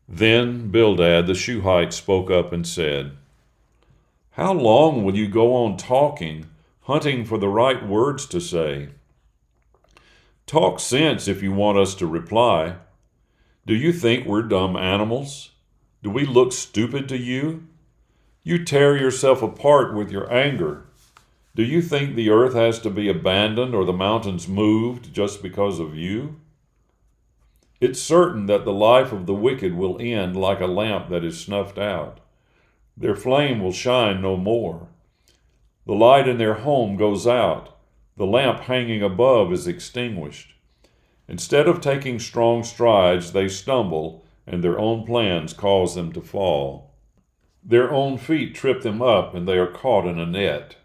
Then Bildad the Shuhite spoke up and said, How long will you go on talking, hunting for the right words to say? Talk sense if you want us to reply. Do you think we're dumb animals? Do we look stupid to you? You tear yourself apart with your anger. Do you think the earth has to be abandoned or the mountains moved just because of you? It's certain that the life of the wicked will end like a lamp that is snuffed out. Their flame will shine no more. The light in their home goes out. The lamp hanging above is extinguished. Instead of taking strong strides, they stumble, and their own plans cause them to fall. Their own feet trip them up, and they are caught in a net.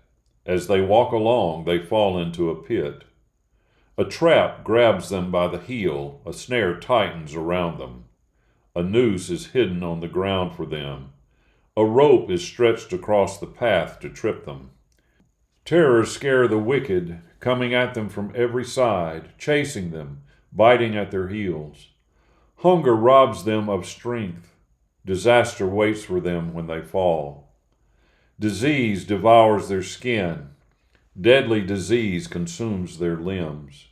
As they walk along, they fall into a pit. A trap grabs them by the heel, a snare tightens around them. A noose is hidden on the ground for them. A rope is stretched across the path to trip them. Terrors scare the wicked, coming at them from every side, chasing them, biting at their heels. Hunger robs them of strength. Disaster waits for them when they fall. Disease devours their skin. Deadly disease consumes their limbs.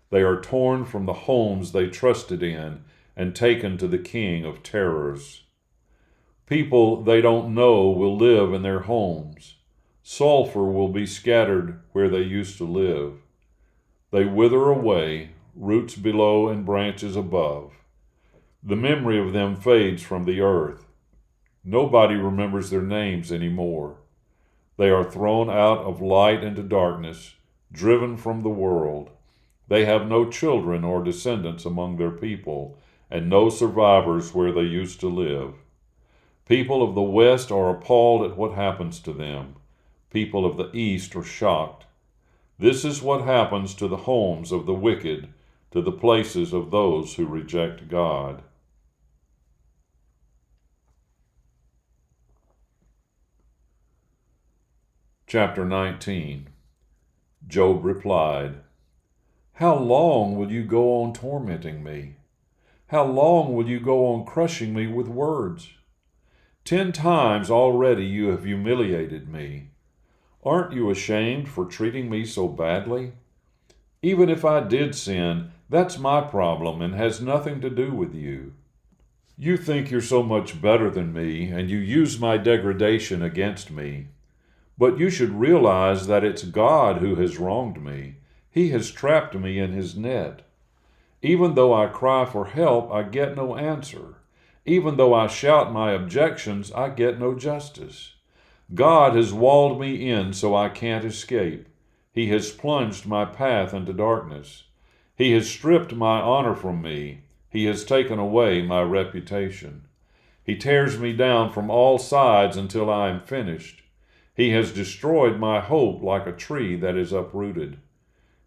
They are torn from the homes they trusted in and taken to the king of terrors. People they don't know will live in their homes. Sulfur will be scattered where they used to live. They wither away, roots below and branches above. The memory of them fades from the earth. Nobody remembers their names anymore. They are thrown out of light into darkness, driven from the world. They have no children or descendants among their people, and no survivors where they used to live. People of the West are appalled at what happens to them. People of the East are shocked. This is what happens to the homes of the wicked, to the places of those who reject God. Chapter 19. Job replied, How long will you go on tormenting me? How long will you go on crushing me with words? 10 times already you have humiliated me. Aren't you ashamed for treating me so badly? Even if I did sin, that's my problem and has nothing to do with you. You think you're so much better than me, and you use my degradation against me. But you should realize that it's God who has wronged me. He has trapped me in his net. Even though I cry for help, I get no answer. Even though I shout my objections, I get no justice. God has walled me in so I can't escape. He has plunged my path into darkness. He has stripped my honor from me. He has taken away my reputation. He tears me down from all sides until I am finished. He has destroyed my hope like a tree that is uprooted.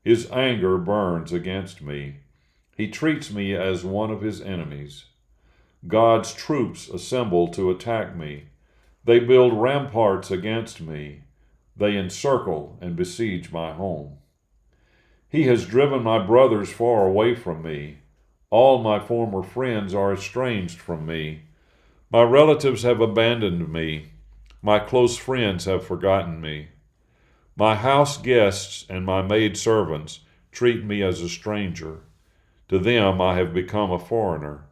His anger burns against me. He treats me as one of his enemies. God's troops assemble to attack me. They build ramparts against me. They encircle and besiege my home. He has driven my brothers far away from me. All my former friends are estranged from me. My relatives have abandoned me. My close friends have forgotten me. My house guests and my maidservants treat me as a stranger. To them I have become a foreigner.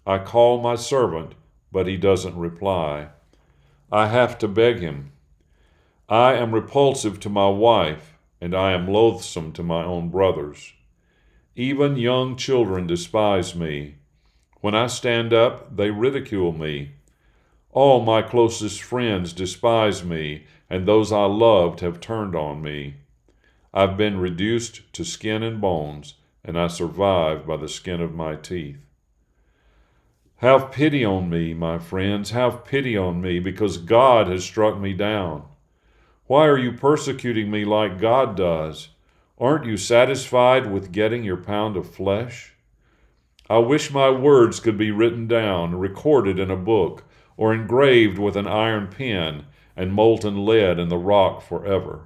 I call my servant, but he doesn't reply. I have to beg him. I am repulsive to my wife, and I am loathsome to my own brothers. Even young children despise me. When I stand up, they ridicule me. All my closest friends despise me, and those I loved have turned on me. I've been reduced to skin and bones, and I survive by the skin of my teeth. Have pity on me, my friends, have pity on me, because God has struck me down. Why are you persecuting me like God does? Aren't you satisfied with getting your pound of flesh? I wish my words could be written down, recorded in a book, or engraved with an iron pen and molten lead in the rock forever.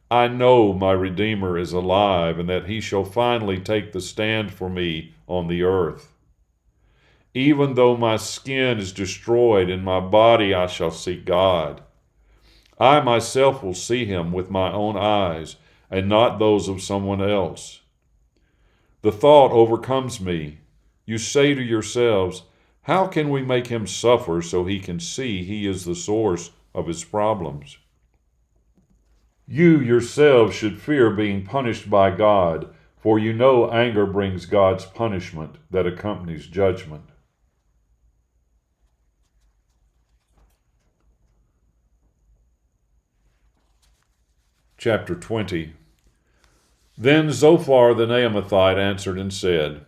I know my Redeemer is alive and that he shall finally take the stand for me on the earth. Even though my skin is destroyed, in my body I shall see God. I myself will see him with my own eyes, and not those of someone else. The thought overcomes me. You say to yourselves, how can we make him suffer so he can see he is the source of his problems? You yourselves should fear being punished by God, for you know anger brings God's punishment that accompanies judgment. Chapter 20. Then Zophar the Naamathite answered and said,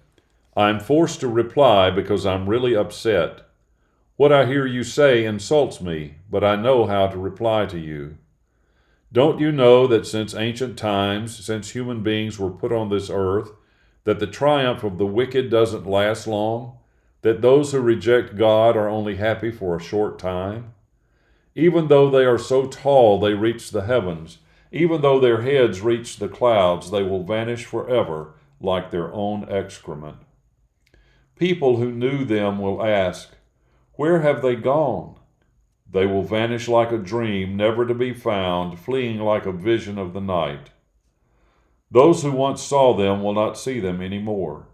I am forced to reply because I'm really upset. What I hear you say insults me, but I know how to reply to you. Don't you know that since ancient times, since human beings were put on this earth, that the triumph of the wicked doesn't last long, that those who reject God are only happy for a short time? Even though they are so tall they reach the heavens, even though their heads reach the clouds, they will vanish forever like their own excrement. People who knew them will ask, where have they gone? They will vanish like a dream, never to be found, fleeing like a vision of the night. Those who once saw them will not see them any more.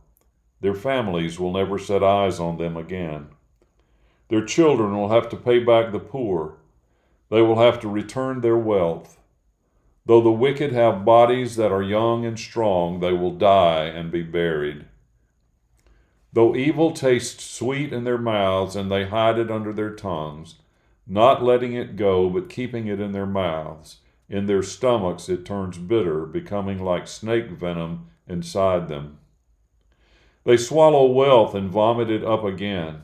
Their families will never set eyes on them again. Their children will have to pay back the poor. They will have to return their wealth. Though the wicked have bodies that are young and strong, they will die and be buried. Though evil tastes sweet in their mouths and they hide it under their tongues, not letting it go but keeping it in their mouths, in their stomachs it turns bitter, becoming like snake venom inside them. They swallow wealth and vomit it up again.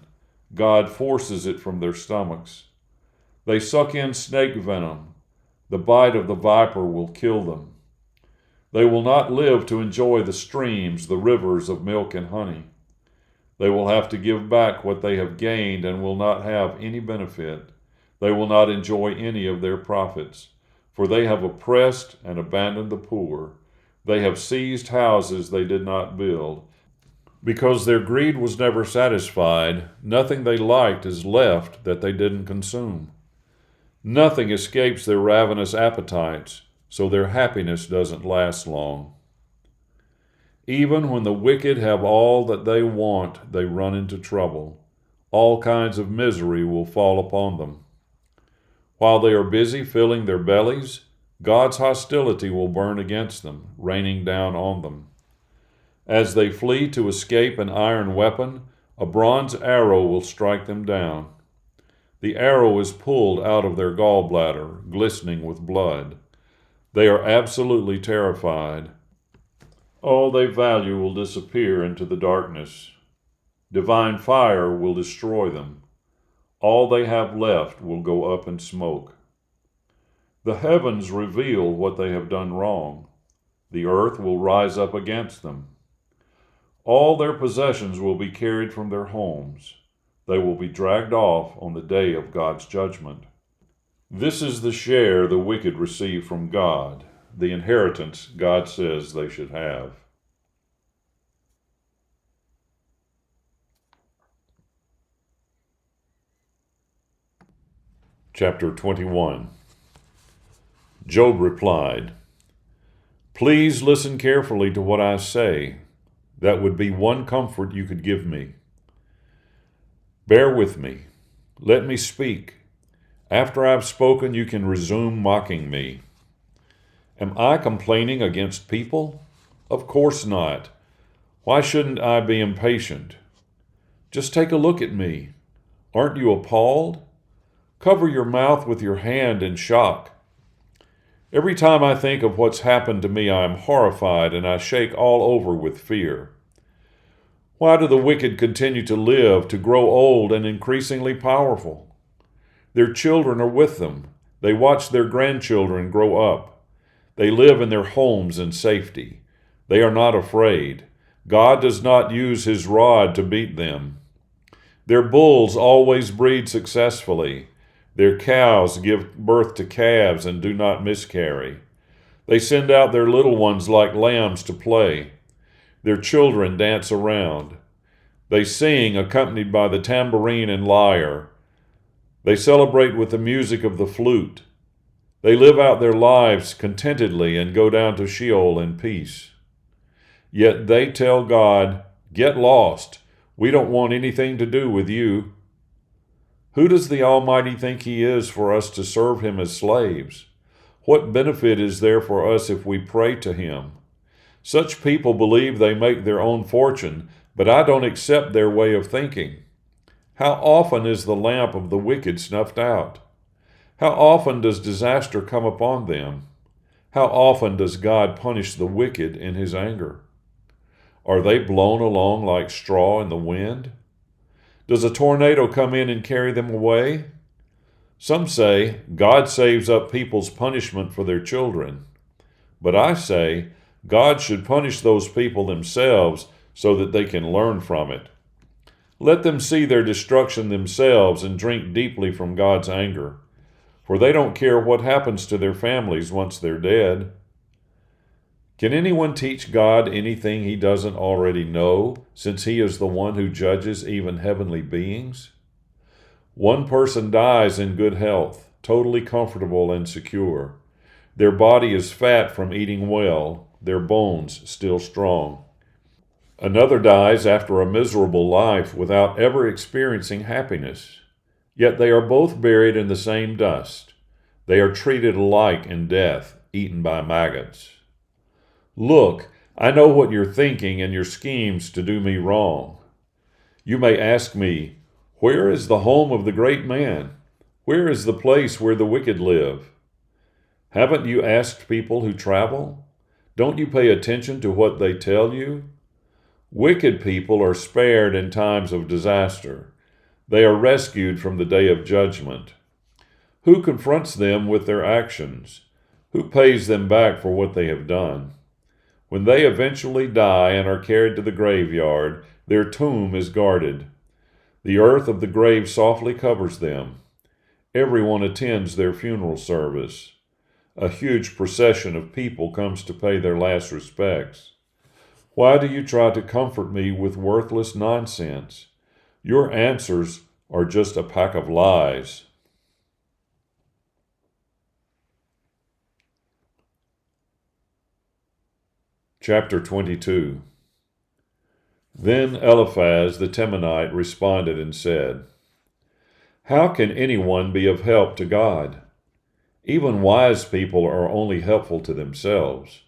God forces it from their stomachs. They suck in snake venom. The bite of the viper will kill them. They will not live to enjoy the streams, the rivers of milk and honey. They will have to give back what they have gained and will not have any benefit. They will not enjoy any of their profits, for they have oppressed and abandoned the poor. They have seized houses they did not build. Because their greed was never satisfied, nothing they liked is left that they didn't consume. Nothing escapes their ravenous appetites, so their happiness doesn't last long. Even when the wicked have all that they want, they run into trouble. All kinds of misery will fall upon them. While they are busy filling their bellies, God's hostility will burn against them, raining down on them. As they flee to escape an iron weapon, a bronze arrow will strike them down. The arrow is pulled out of their gallbladder, glistening with blood. They are absolutely terrified. All they value will disappear into the darkness. Divine fire will destroy them. All they have left will go up in smoke. The heavens reveal what they have done wrong. The earth will rise up against them. All their possessions will be carried from their homes. They will be dragged off on the day of God's judgment. This is the share the wicked receive from God, the inheritance God says they should have. Chapter 21. Job replied, "Please listen carefully to what I say. That would be one comfort you could give me. Bear with me. Let me speak. After I've spoken, you can resume mocking me. Am I complaining against people? Of course not. Why shouldn't I be impatient? Just take a look at me. Aren't you appalled? Cover your mouth with your hand in shock. Every time I think of what's happened to me, I am horrified and I shake all over with fear. Why do the wicked continue to live, to grow old and increasingly powerful? Their children are with them. They watch their grandchildren grow up. They live in their homes in safety. They are not afraid. God does not use his rod to beat them. Their bulls always breed successfully. Their cows give birth to calves and do not miscarry. They send out their little ones like lambs to play. Their children dance around. They sing accompanied by the tambourine and lyre. They celebrate with the music of the flute. They live out their lives contentedly and go down to Sheol in peace. Yet they tell God, 'Get lost. We don't want anything to do with you.' Who does the Almighty think he is for us to serve him as slaves? What benefit is there for us if we pray to him? Such people believe they make their own fortune, but I don't accept their way of thinking. How often is the lamp of the wicked snuffed out? How often does disaster come upon them? How often does God punish the wicked in his anger? Are they blown along like straw in the wind? Does a tornado come in and carry them away? Some say God saves up people's punishment for their children. But I say God should punish those people themselves so that they can learn from it. Let them see their destruction themselves and drink deeply from God's anger, for they don't care what happens to their families once they're dead. Can anyone teach God anything he doesn't already know, since he is the one who judges even heavenly beings? One person dies in good health, totally comfortable and secure. Their body is fat from eating well, their bones still strong. Another dies after a miserable life without ever experiencing happiness. Yet they are both buried in the same dust. They are treated alike in death, eaten by maggots. Look, I know what you're thinking and your schemes to do me wrong. You may ask me, where is the home of the great man? Where is the place where the wicked live? Haven't you asked people who travel? Don't you pay attention to what they tell you? Wicked people are spared in times of disaster. They are rescued from the day of judgment. Who confronts them with their actions? Who pays them back for what they have done? When they eventually die and are carried to the graveyard, their tomb is guarded. The earth of the grave softly covers them. Everyone attends their funeral service. A huge procession of people comes to pay their last respects. Why do you try to comfort me with worthless nonsense? Your answers are just a pack of lies. Chapter 22. Then Eliphaz the Temanite responded and said, "How can anyone be of help to God? Even wise people are only helpful to themselves.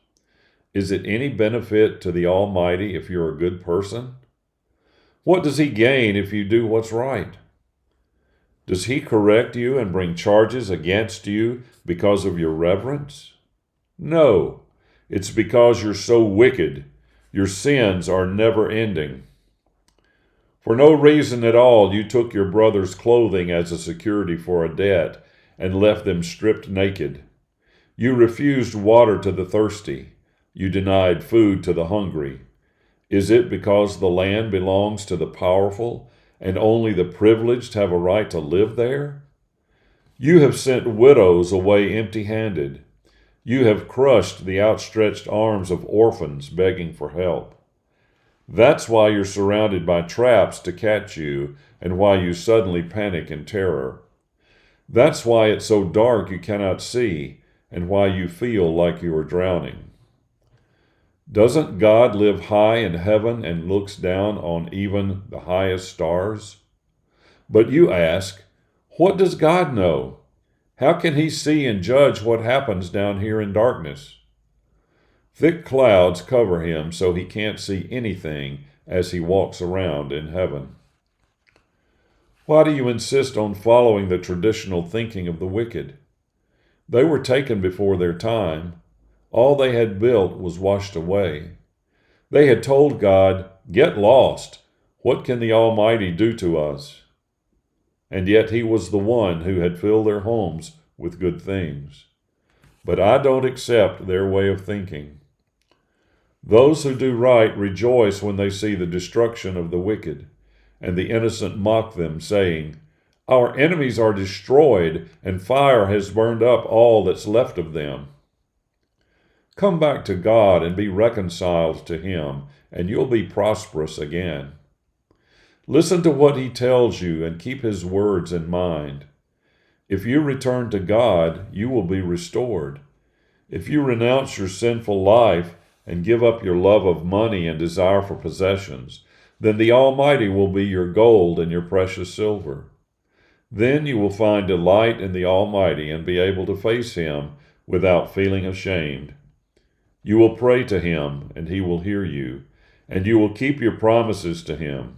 Is it any benefit to the Almighty if you're a good person? What does he gain if you do what's right? Does he correct you and bring charges against you because of your reverence? No, it's because you're so wicked. Your sins are never ending. For no reason at all, you took your brother's clothing as a security for a debt and left them stripped naked. You refused water to the thirsty. You denied food to the hungry. Is it because the land belongs to the powerful and only the privileged have a right to live there? You have sent widows away empty-handed. You have crushed the outstretched arms of orphans begging for help. That's why you're surrounded by traps to catch you and why you suddenly panic in terror. That's why it's so dark you cannot see and why you feel like you are drowning. Doesn't God live high in heaven and looks down on even the highest stars? But you ask, what does God know? How can he see and judge what happens down here in darkness? Thick clouds cover him so he can't see anything as he walks around in heaven. Why do you insist on following the traditional thinking of the wicked? They were taken before their time. All they had built was washed away. They had told God, "Get lost. What can the Almighty do to us?" And yet he was the one who had filled their homes with good things. But I don't accept their way of thinking. Those who do right rejoice when they see the destruction of the wicked, and the innocent mock them, saying, "Our enemies are destroyed, and fire has burned up all that's left of them." Come back to God and be reconciled to him, and you'll be prosperous again. Listen to what he tells you and keep his words in mind. If you return to God, you will be restored. If you renounce your sinful life and give up your love of money and desire for possessions, then the Almighty will be your gold and your precious silver. Then you will find delight in the Almighty and be able to face him without feeling ashamed. You will pray to him, and he will hear you, and you will keep your promises to him.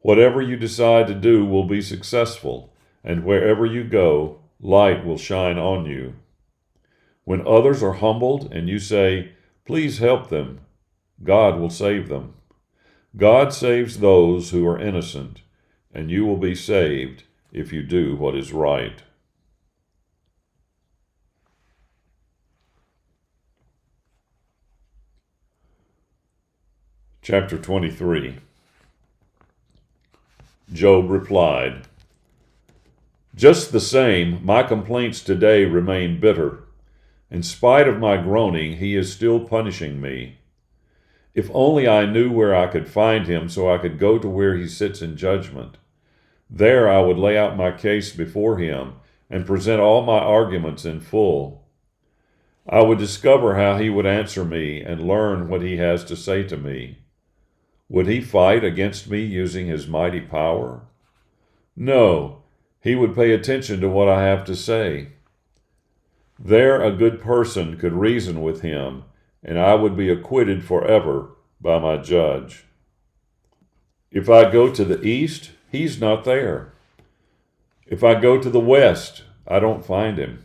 Whatever you decide to do will be successful, and wherever you go, light will shine on you. When others are humbled and you say, "Please help them," God will save them. God saves those who are innocent, and you will be saved if you do what is right. Chapter 23. Job replied, "Just the same, my complaints today remain bitter. In spite of my groaning, he is still punishing me. If only I knew where I could find him so I could go to where he sits in judgment. There I would lay out my case before him and present all my arguments in full. I would discover how he would answer me and learn what he has to say to me. Would he fight against me using his mighty power? No, he would pay attention to what I have to say. There a good person could reason with him, and I would be acquitted forever by my judge. If I go to the east, he's not there. If I go to the west, I don't find him.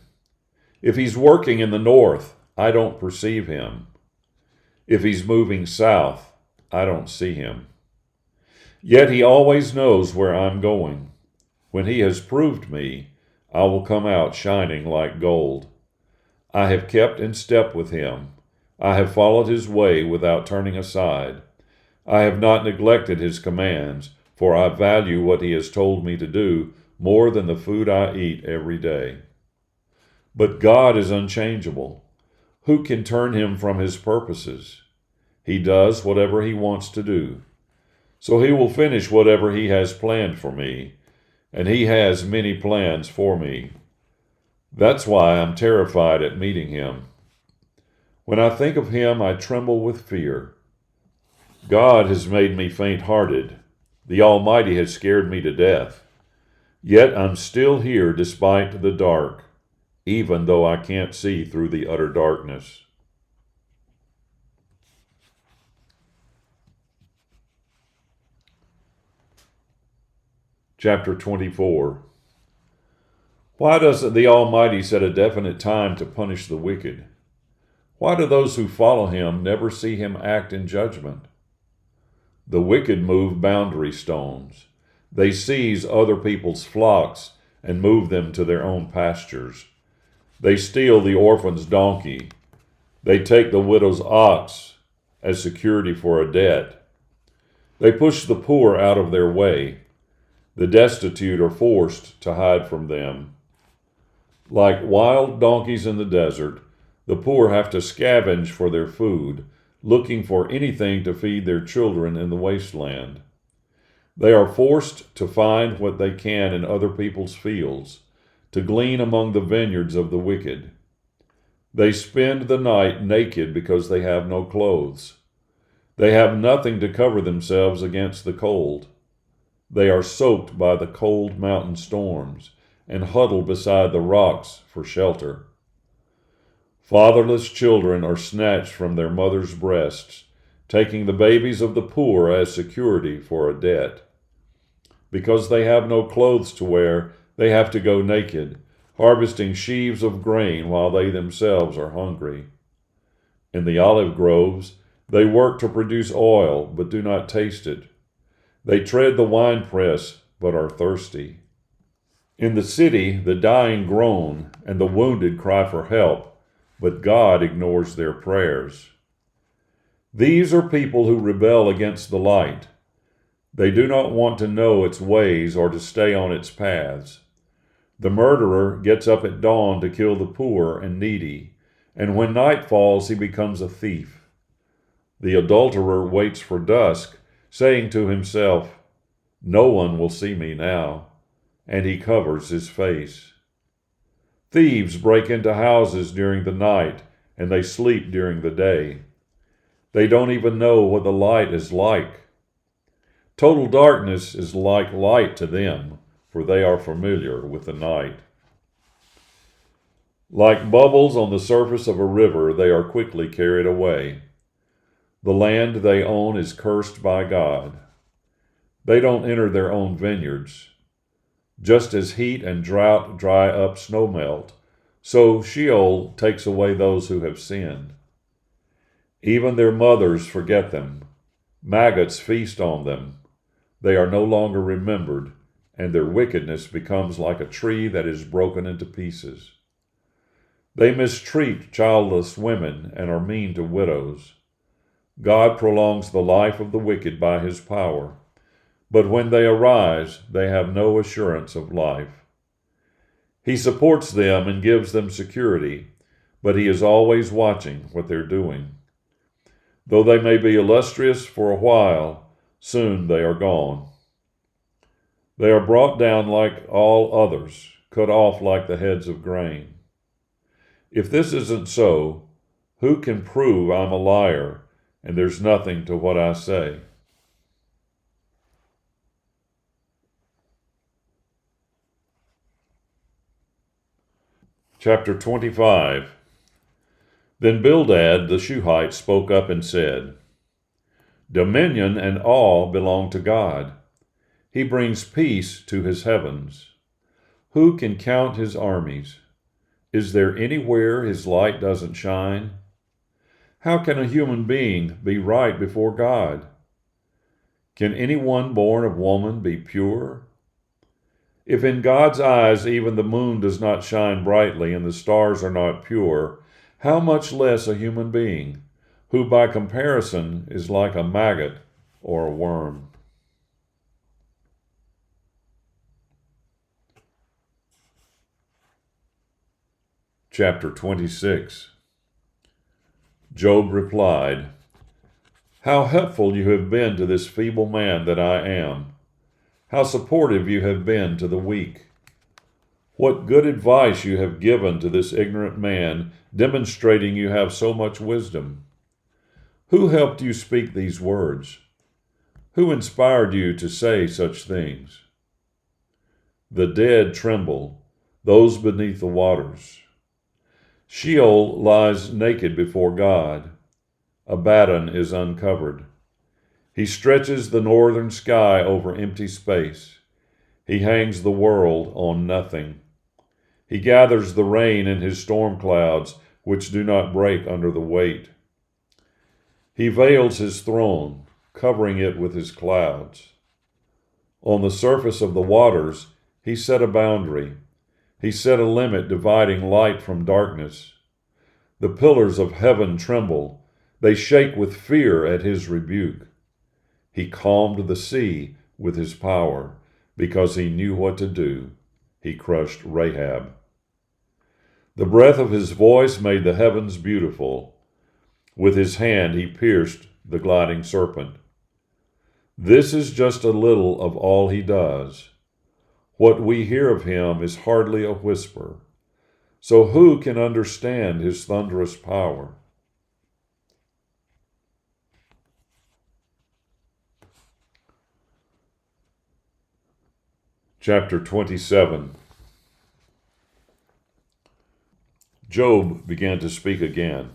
If he's working in the north, I don't perceive him. If he's moving south, I don't see him. Yet he always knows where I'm going. When he has proved me, I will come out shining like gold. I have kept in step with him. I have followed his way without turning aside. I have not neglected his commands, for I value what he has told me to do more than the food I eat every day. But God is unchangeable. Who can turn him from his purposes? He does whatever he wants to do. So he will finish whatever he has planned for me, and he has many plans for me. That's why I'm terrified at meeting him. When I think of him, I tremble with fear. God has made me faint-hearted. The Almighty has scared me to death. Yet I'm still here despite the dark, even though I can't see through the utter darkness. Chapter 24. Why doesn't the Almighty set a definite time to punish the wicked? Why do those who follow him never see him act in judgment? The wicked move boundary stones. They seize other people's flocks and move them to their own pastures. They steal the orphan's donkey. They take the widow's ox as security for a debt. They push the poor out of their way. The destitute are forced to hide from them. Like wild donkeys in the desert, the poor have to scavenge for their food, looking for anything to feed their children in the wasteland. They are forced to find what they can in other people's fields, to glean among the vineyards of the wicked. They spend the night naked because they have no clothes. They have nothing to cover themselves against the cold. They are soaked by the cold mountain storms and huddle beside the rocks for shelter. Fatherless children are snatched from their mothers' breasts, taking the babies of the poor as security for a debt. Because they have no clothes to wear, they have to go naked, harvesting sheaves of grain while they themselves are hungry. In the olive groves, they work to produce oil, but do not taste it. They tread the winepress, but are thirsty. In the city, the dying groan, and the wounded cry for help, but God ignores their prayers. These are people who rebel against the light. They do not want to know its ways or to stay on its paths. The murderer gets up at dawn to kill the poor and needy, and when night falls, he becomes a thief. The adulterer waits for dusk, saying to himself, "No one will see me now," and he covers his face. Thieves break into houses during the night, and they sleep during the day. They don't even know what the light is like. Total darkness is like light to them, for they are familiar with the night. Like bubbles on the surface of a river, they are quickly carried away. The land they own is cursed by God. They don't enter their own vineyards. Just as heat and drought dry up snowmelt, so Sheol takes away those who have sinned. Even their mothers forget them. Maggots feast on them. They are no longer remembered, and their wickedness becomes like a tree that is broken into pieces. They mistreat childless women and are mean to widows. God prolongs the life of the wicked by his power, but when they arise, they have no assurance of life. He supports them and gives them security, but he is always watching what they're doing. Though they may be illustrious for a while, soon they are gone. They are brought down like all others, cut off like the heads of grain. If this isn't so, who can prove I'm a liar and there's nothing to what I say? Chapter 25. Then Bildad the Shuhite spoke up and said, "Dominion and awe belong to God. He brings peace to his heavens. Who can count his armies? Is there anywhere his light doesn't shine? How can a human being be right before God? Can anyone born of woman be pure? If in God's eyes even the moon does not shine brightly and the stars are not pure, how much less a human being, who by comparison is like a maggot or a worm?" Chapter 26. Job replied, "How helpful you have been to this feeble man that I am. How supportive you have been to the weak. What good advice you have given to this ignorant man, demonstrating you have so much wisdom. Who helped you speak these words? Who inspired you to say such things? The dead tremble, those beneath the waters. Sheol lies naked before God. Abaddon is uncovered. He stretches the northern sky over empty space. He hangs the world on nothing. He gathers the rain in his storm clouds, which do not break under the weight. He veils his throne, covering it with his clouds. On the surface of the waters, he set a boundary. He set a limit dividing light from darkness. The pillars of heaven tremble. They shake with fear at his rebuke. He calmed the sea with his power because he knew what to do. He crushed Rahab. The breath of his voice made the heavens beautiful. With his hand he pierced the gliding serpent. This is just a little of all he does. What we hear of him is hardly a whisper. So who can understand his thunderous power? Chapter 27. Job began to speak again.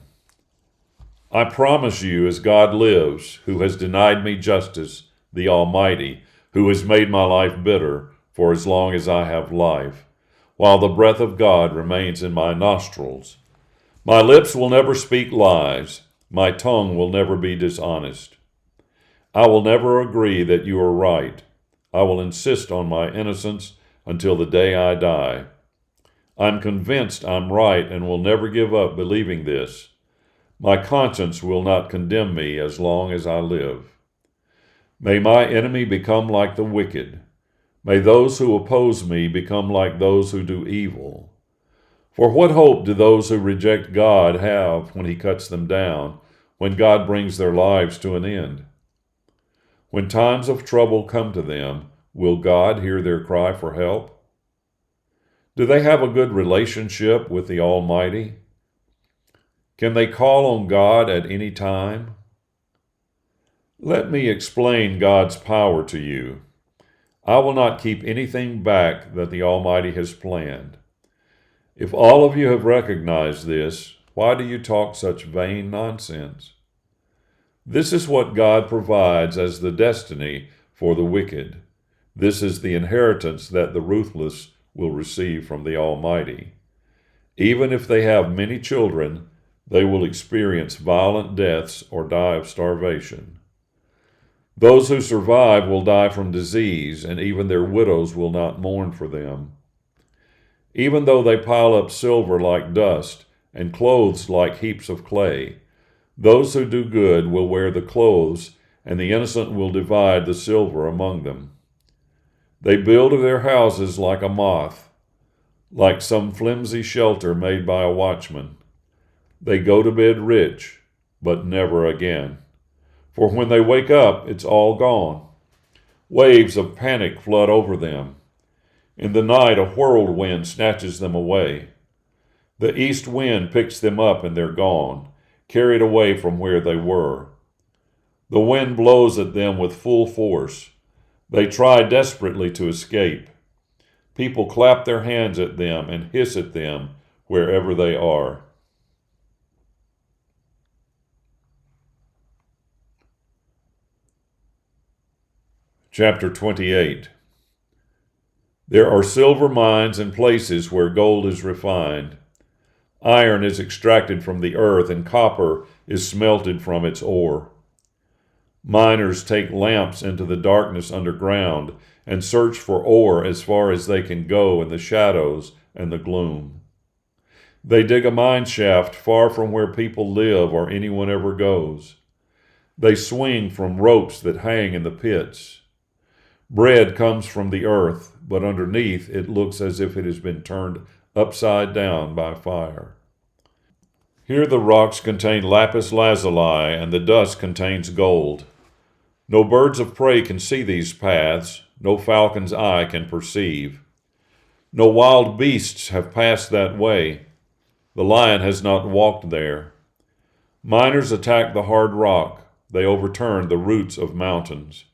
I promise you, as God lives, who has denied me justice, the Almighty, who has made my life bitter for as long as I have life, while the breath of God remains in my nostrils. My lips will never speak lies. My tongue will never be dishonest. I will never agree that you are right. I will insist on my innocence until the day I die. I'm convinced I'm right and will never give up believing this. My conscience will not condemn me as long as I live. May my enemy become like the wicked. May those who oppose me become like those who do evil. For what hope do those who reject God have when he cuts them down, when God brings their lives to an end? When times of trouble come to them, will God hear their cry for help? Do they have a good relationship with the Almighty? Can they call on God at any time? Let me explain God's power to you. I will not keep anything back that the Almighty has planned. If all of you have recognized this, why do you talk such vain nonsense? This is what God provides as the destiny for the wicked. This is the inheritance that the ruthless will receive from the Almighty. Even if they have many children, they will experience violent deaths or die of starvation. Those who survive will die from disease, and even their widows will not mourn for them. Even though they pile up silver like dust and clothes like heaps of clay, those who do good will wear the clothes, and the innocent will divide the silver among them. They build their houses like a moth, like some flimsy shelter made by a watchman. They go to bed rich, but never again. For when they wake up, it's all gone. Waves of panic flood over them. In the night, a whirlwind snatches them away. The east wind picks them up and they're gone, carried away from where they were. The wind blows at them with full force. They try desperately to escape. People clap their hands at them and hiss at them wherever they are. Chapter 28. There are silver mines and places where gold is refined. Iron is extracted from the earth, and copper is smelted from its ore. Miners take lamps into the darkness underground and search for ore as far as they can go in the shadows and the gloom. They dig a mine shaft far from where people live or anyone ever goes. They swing from ropes that hang in the pits. Bread comes from the earth, but underneath it looks as if it has been turned upside down by fire. Here the rocks contain lapis lazuli, and the dust contains gold. No birds of prey can see these paths, no falcon's eye can perceive. No wild beasts have passed that way. The lion has not walked there. Miners attack the hard rock. They overturn the roots of mountains.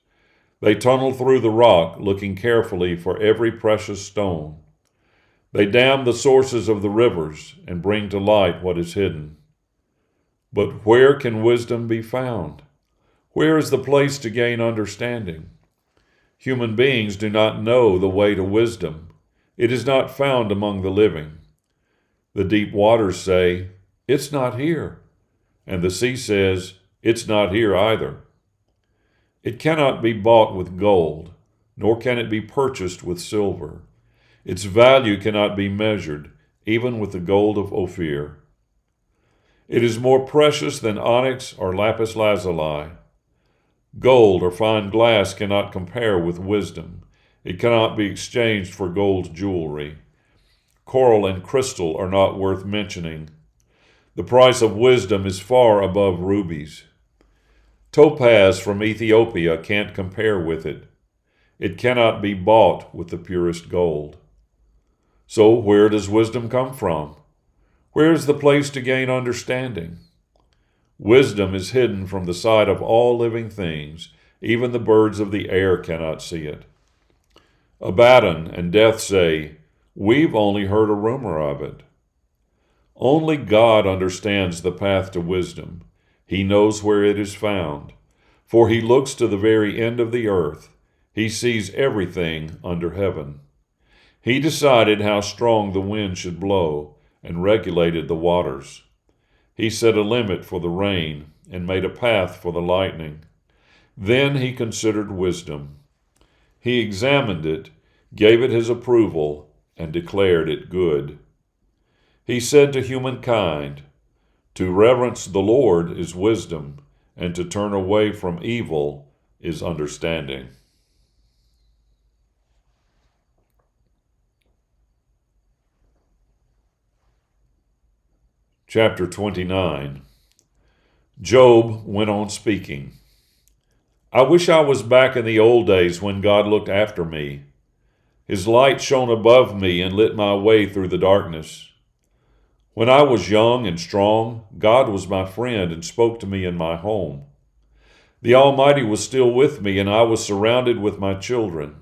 They tunnel through the rock, looking carefully for every precious stone. They dam the sources of the rivers and bring to light what is hidden. But where can wisdom be found? Where is the place to gain understanding? Human beings do not know the way to wisdom. It is not found among the living. The deep waters say, "It's not here." And the sea says, "It's not here either." It cannot be bought with gold, nor can it be purchased with silver. Its value cannot be measured, even with the gold of Ophir. It is more precious than onyx or lapis lazuli. Gold or fine glass cannot compare with wisdom. It cannot be exchanged for gold jewelry. Coral and crystal are not worth mentioning. The price of wisdom is far above rubies. Topaz from Ethiopia can't compare with it. It cannot be bought with the purest gold. So where does wisdom come from? Where is the place to gain understanding? Wisdom is hidden from the sight of all living things. Even the birds of the air cannot see it. Abaddon and Death say, "We've only heard a rumor of it." Only God understands the path to wisdom. He knows where it is found. For he looks to the very end of the earth. He sees everything under heaven. He decided how strong the wind should blow and regulated the waters. He set a limit for the rain and made a path for the lightning. Then he considered wisdom. He examined it, gave it his approval, and declared it good. He said to humankind, "To reverence the Lord is wisdom, and to turn away from evil is understanding." Chapter 29. Job went on speaking. "I wish I was back in the old days when God looked after me. His light shone above me and lit my way through the darkness. When I was young and strong, God was my friend and spoke to me in my home. The Almighty was still with me, and I was surrounded with my children.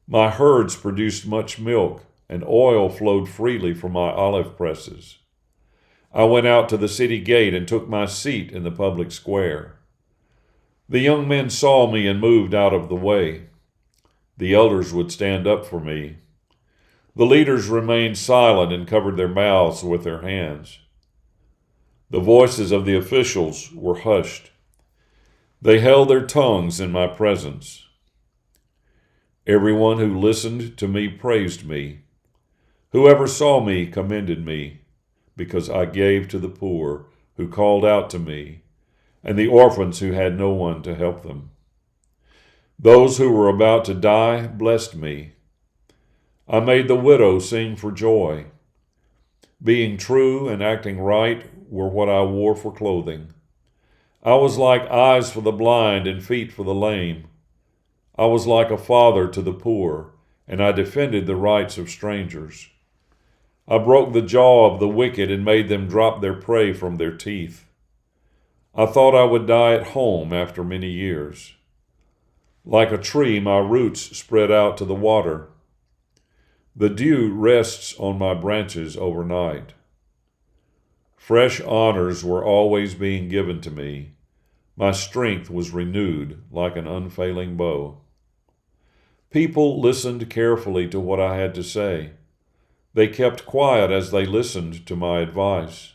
My herds produced much milk, and oil flowed freely from my olive presses. I went out to the city gate and took my seat in the public square. The young men saw me and moved out of the way. The elders would stand up for me. The leaders remained silent and covered their mouths with their hands. The voices of the officials were hushed. They held their tongues in my presence. Everyone who listened to me praised me. Whoever saw me commended me, because I gave to the poor who called out to me, and the orphans who had no one to help them. Those who were about to die blessed me. I made the widow sing for joy. Being true and acting right were what I wore for clothing. I was like eyes for the blind and feet for the lame. I was like a father to the poor, and I defended the rights of strangers. I broke the jaw of the wicked and made them drop their prey from their teeth. I thought I would die at home after many years. Like a tree, my roots spread out to the water. The dew rests on my branches overnight. Fresh honors were always being given to me. My strength was renewed like an unfailing bow. People listened carefully to what I had to say. They kept quiet as they listened to my advice.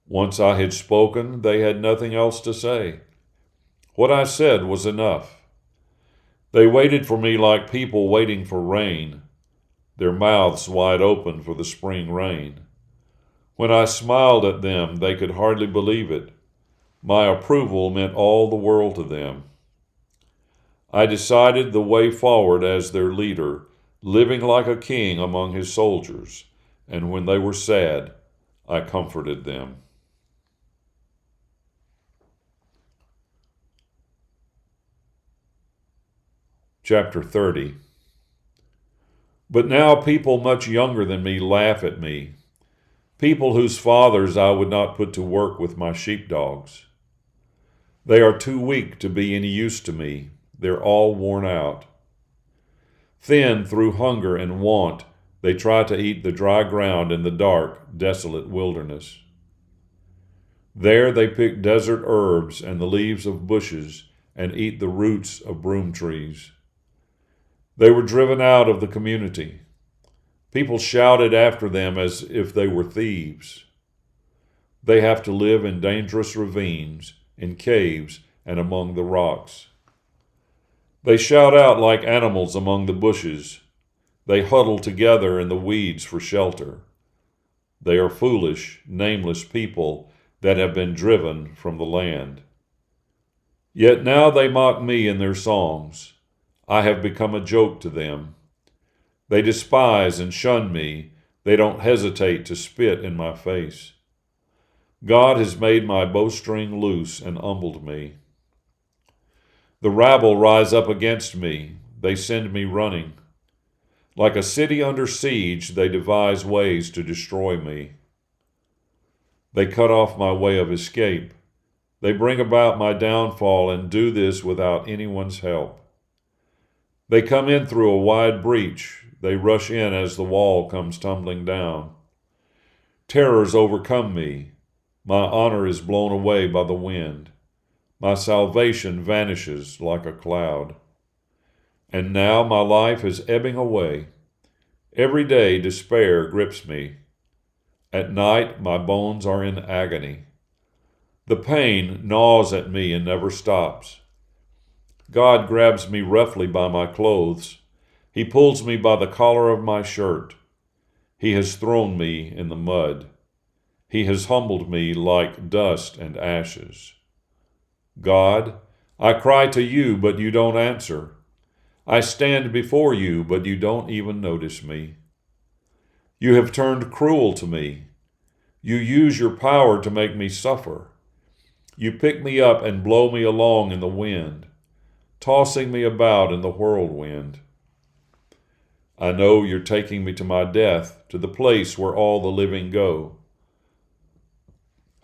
Once I had spoken, they had nothing else to say. What I said was enough. They waited for me like people waiting for rain, their mouths wide open for the spring rain. When I smiled at them, they could hardly believe it. My approval meant all the world to them. I decided the way forward as their leader, living like a king among his soldiers, and when they were sad, I comforted them. Chapter 30. But now people much younger than me laugh at me, people whose fathers I would not put to work with my sheepdogs. They are too weak to be any use to me. They're all worn out. Thin through hunger and want, they try to eat the dry ground in the dark, desolate wilderness. There they pick desert herbs and the leaves of bushes and eat the roots of broom trees. They were driven out of the community. People shouted after them as if they were thieves. They have to live in dangerous ravines, in caves, and among the rocks. They shout out like animals among the bushes. They huddle together in the weeds for shelter. They are foolish, nameless people that have been driven from the land. Yet now they mock me in their songs. I have become a joke to them. They despise and shun me. They don't hesitate to spit in my face. God has made my bowstring loose and humbled me. The rabble rise up against me. They send me running. Like a city under siege, they devise ways to destroy me. They cut off my way of escape. They bring about my downfall and do this without anyone's help. They come in through a wide breach. They rush in as the wall comes tumbling down. Terrors overcome me. My honor is blown away by the wind. My salvation vanishes like a cloud. And now my life is ebbing away. Every day despair grips me. At night my bones are in agony. The pain gnaws at me and never stops. God grabs me roughly by my clothes. He pulls me by the collar of my shirt. He has thrown me in the mud. He has humbled me like dust and ashes. God, I cry to you, but you don't answer. I stand before you, but you don't even notice me. You have turned cruel to me. You use your power to make me suffer. You pick me up and blow me along in the wind, tossing me about in the whirlwind. I know you're taking me to my death, to the place where all the living go.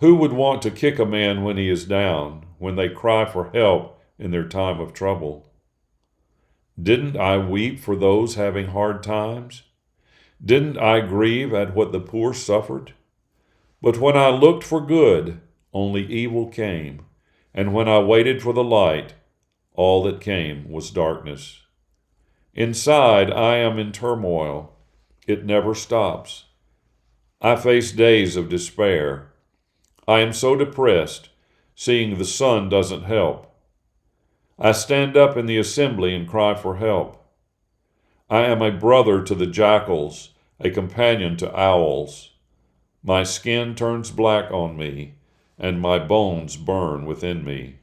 Who would want to kick a man when he is down, when they cry for help in their time of trouble? Didn't I weep for those having hard times? Didn't I grieve at what the poor suffered? But when I looked for good, only evil came, and when I waited for the light, all that came was darkness. Inside, I am in turmoil. It never stops. I face days of despair. I am so depressed, seeing the sun doesn't help. I stand up in the assembly and cry for help. I am a brother to the jackals, a companion to owls. My skin turns black on me, and my bones burn within me.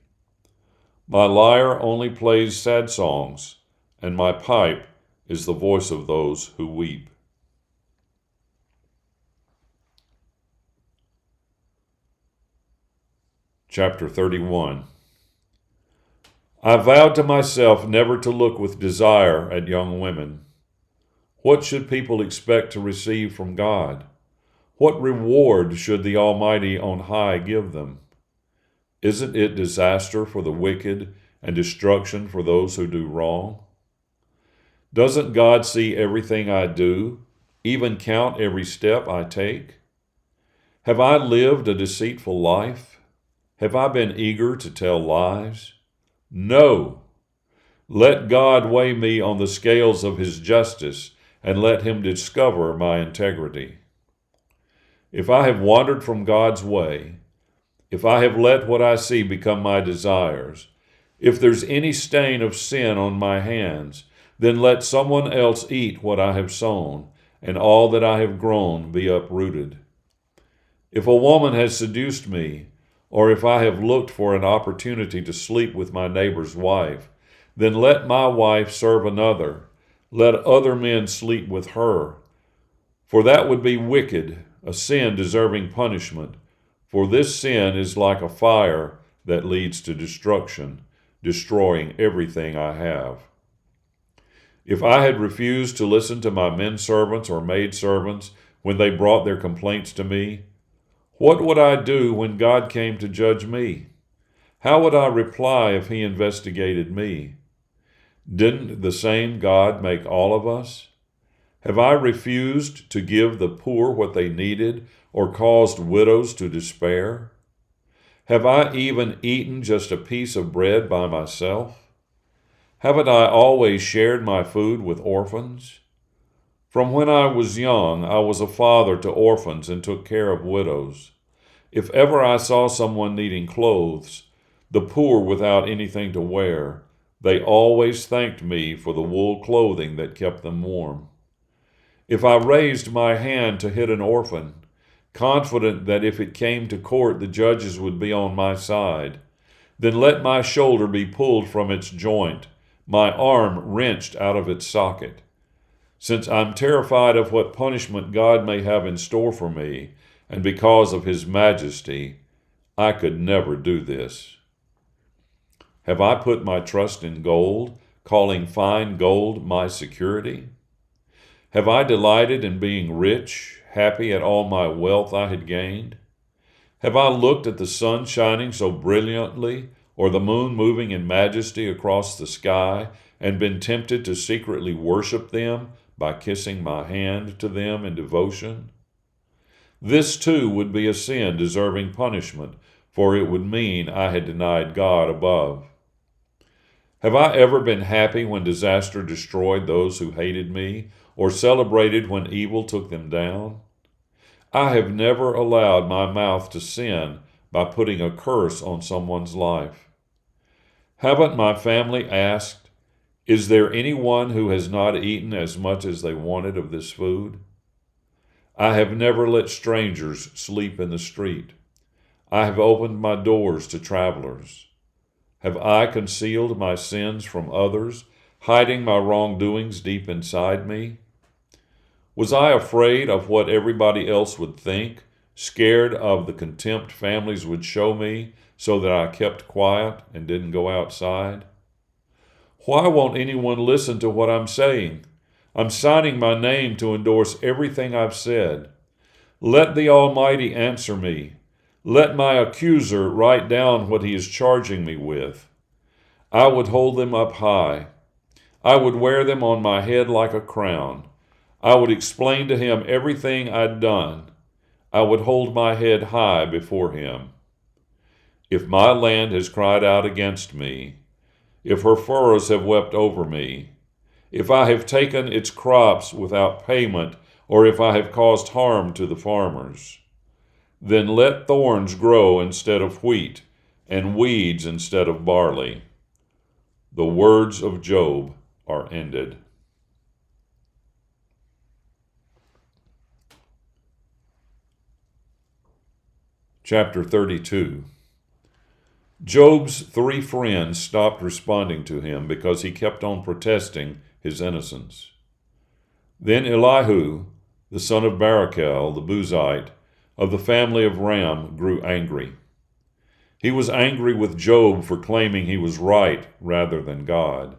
My lyre only plays sad songs, and my pipe is the voice of those who weep. Chapter 31. I vowed to myself never to look with desire at young women. What should people expect to receive from God? What reward should the Almighty on high give them? Isn't it disaster for the wicked and destruction for those who do wrong? Doesn't God see everything I do, even count every step I take? Have I lived a deceitful life? Have I been eager to tell lies? No! Let God weigh me on the scales of his justice, and let him discover my integrity. If I have wandered from God's way, if I have let what I see become my desires, if there's any stain of sin on my hands, then let someone else eat what I have sown, and all that I have grown be uprooted. If a woman has seduced me, or if I have looked for an opportunity to sleep with my neighbor's wife, then let my wife serve another. Let other men sleep with her. For that would be wicked, a sin deserving punishment. For this sin is like a fire that leads to destruction, destroying everything I have. If I had refused to listen to my men servants or maid servants when they brought their complaints to me, what would I do when God came to judge me? How would I reply if he investigated me? Didn't the same God make all of us? Have I refused to give the poor what they needed or caused widows to despair? Have I even eaten just a piece of bread by myself? Haven't I always shared my food with orphans? From when I was young, I was a father to orphans and took care of widows. If ever I saw someone needing clothes, the poor without anything to wear, they always thanked me for the wool clothing that kept them warm. If I raised my hand to hit an orphan, confident that if it came to court the judges would be on my side, then let my shoulder be pulled from its joint, my arm wrenched out of its socket. Since I'm terrified of what punishment God may have in store for me, and because of his majesty, I could never do this. Have I put my trust in gold, calling fine gold my security? Have I delighted in being rich, happy at all my wealth I had gained? Have I looked at the sun shining so brilliantly, or the moon moving in majesty across the sky, and been tempted to secretly worship them by kissing my hand to them in devotion? This too would be a sin deserving punishment, for it would mean I had denied God above. Have I ever been happy when disaster destroyed those who hated me, or celebrated when evil took them down? I have never allowed my mouth to sin by putting a curse on someone's life. Haven't my family asked, "Is there anyone who has not eaten as much as they wanted of this food?" I have never let strangers sleep in the street. I have opened my doors to travelers. Have I concealed my sins from others, hiding my wrongdoings deep inside me? Was I afraid of what everybody else would think, scared of the contempt families would show me, so that I kept quiet and didn't go outside? Why won't anyone listen to what I'm saying? I'm signing my name to endorse everything I've said. Let the Almighty answer me. Let my accuser write down what he is charging me with. I would hold them up high. I would wear them on my head like a crown. I would explain to him everything I'd done. I would hold my head high before him. If my land has cried out against me, if her furrows have wept over me, if I have taken its crops without payment, or if I have caused harm to the farmers, then let thorns grow instead of wheat, and weeds instead of barley. The words of Job are ended. Chapter 32. Job's 3 friends stopped responding to him because he kept on protesting his innocence. Then Elihu, the son of Barachel, the Buzite, of the family of Ram, grew angry. He was angry with Job for claiming he was right rather than God.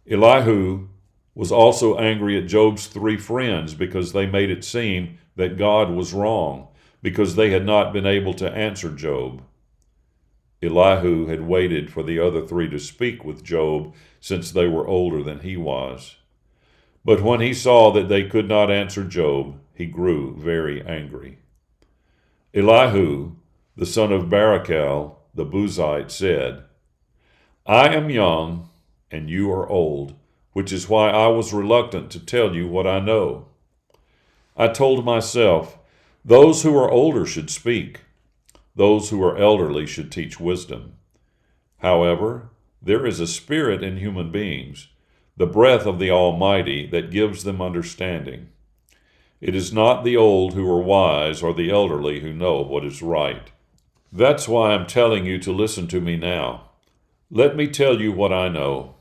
Elihu was also angry at Job's 3 friends because they made it seem that God was wrong, because they had not been able to answer Job. Elihu had waited for the other 3 to speak with Job since they were older than he was. But when he saw that they could not answer Job, he grew very angry. Elihu, the son of Barachel, the Buzite, said, "I am young, and you are old, which is why I was reluctant to tell you what I know. I told myself, those who are older should speak. Those who are elderly should teach wisdom. However, there is a spirit in human beings, the breath of the Almighty, that gives them understanding. It is not the old who are wise or the elderly who know what is right. That's why I'm telling you to listen to me now. Let me tell you what I know."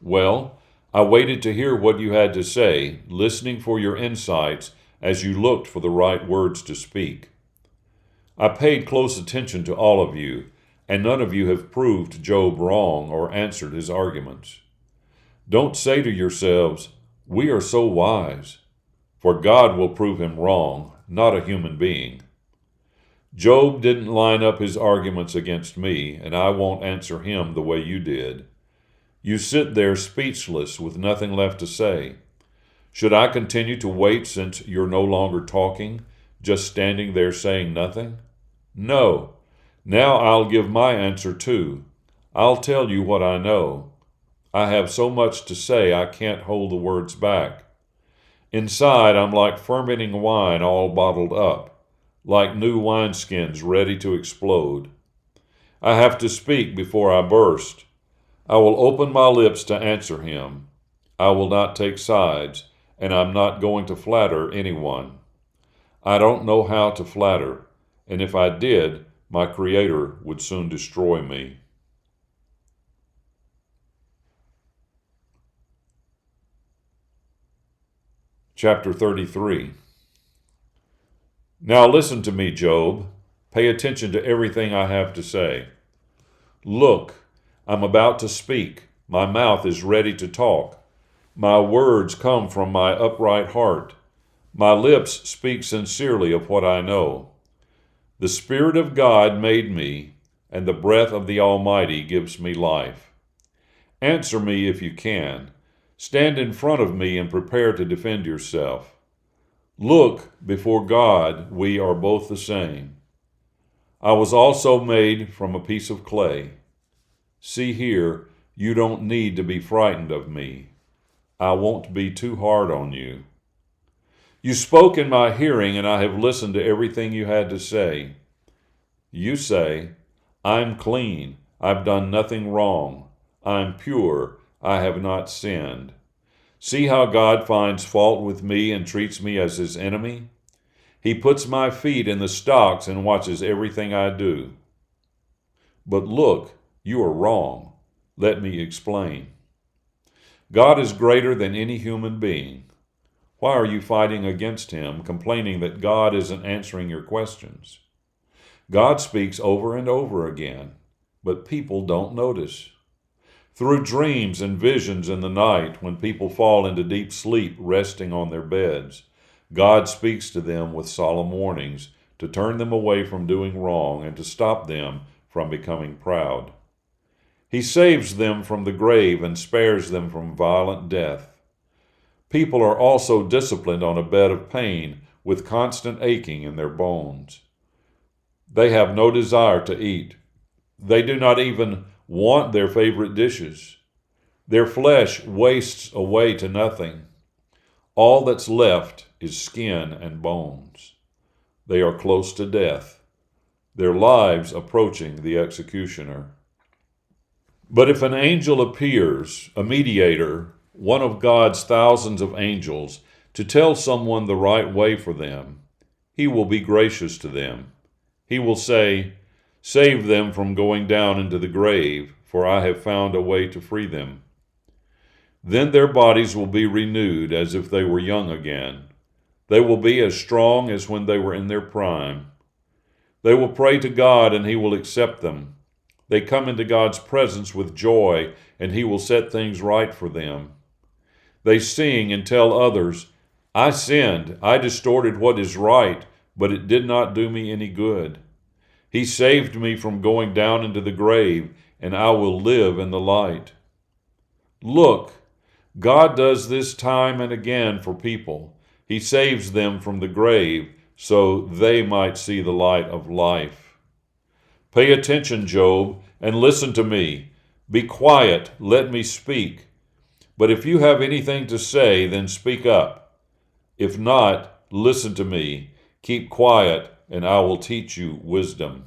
Well, I waited to hear what you had to say, listening for your insights as you looked for the right words to speak. I paid close attention to all of you, and none of you have proved Job wrong or answered his arguments. Don't say to yourselves, "We are so wise," for God will prove him wrong, not a human being. Job didn't line up his arguments against me, and I won't answer him the way you did. You sit there speechless with nothing left to say. Should I continue to wait since you're no longer talking, just standing there saying nothing? No. Now I'll give my answer too. I'll tell you what I know. I have so much to say I can't hold the words back. Inside, I'm like fermenting wine all bottled up. like new wineskins ready to explode. I have to speak before I burst. I will open my lips to answer him. I will not take sides, and I'm not going to flatter anyone. I don't know how to flatter, and if I did, my Creator would soon destroy me. Chapter 33. Now listen to me, Job. Pay attention to everything I have to say. Look, I'm about to speak. My mouth is ready to talk. My words come from my upright heart. My lips speak sincerely of what I know. The Spirit of God made me, and the breath of the Almighty gives me life. Answer me if you can. Stand in front of me and prepare to defend yourself. Look, before God, we are both the same. I was also made from a piece of clay. See here, you don't need to be frightened of me. I won't be too hard on you. You spoke in my hearing, and I have listened to everything you had to say. You say, I'm clean. I've done nothing wrong. I'm pure. I have not sinned. See how God finds fault with me and treats me as his enemy? He puts my feet in the stocks and watches everything I do. But look, you are wrong. Let me explain. God is greater than any human being. Why are you fighting against him, complaining that God isn't answering your questions? God speaks over and over again, but people don't notice. Through dreams and visions in the night, when people fall into deep sleep resting on their beds, God speaks to them with solemn warnings to turn them away from doing wrong and to stop them from becoming proud. He saves them from the grave and spares them from violent death. People are also disciplined on a bed of pain with constant aching in their bones. They have no desire to eat. They do not even want their favorite dishes. Their flesh wastes away to nothing. All that's left is skin and bones. They are close to death, their lives approaching the executioner. But if an angel appears, a mediator, one of God's thousands of angels, to tell someone the right way for them, he will be gracious to them. He will say, "Save them from going down into the grave, for I have found a way to free them." Then their bodies will be renewed as if they were young again. They will be as strong as when they were in their prime. They will pray to God and he will accept them. They come into God's presence with joy and he will set things right for them. They sing and tell others, "I sinned, I distorted what is right, but it did not do me any good. He saved me from going down into the grave, and I will live in the light." Look, God does this time and again for people. He saves them from the grave so they might see the light of life. Pay attention, Job, and listen to me. Be quiet, let me speak. But if you have anything to say, then speak up. If not, listen to me. Keep quiet, and I will teach you wisdom.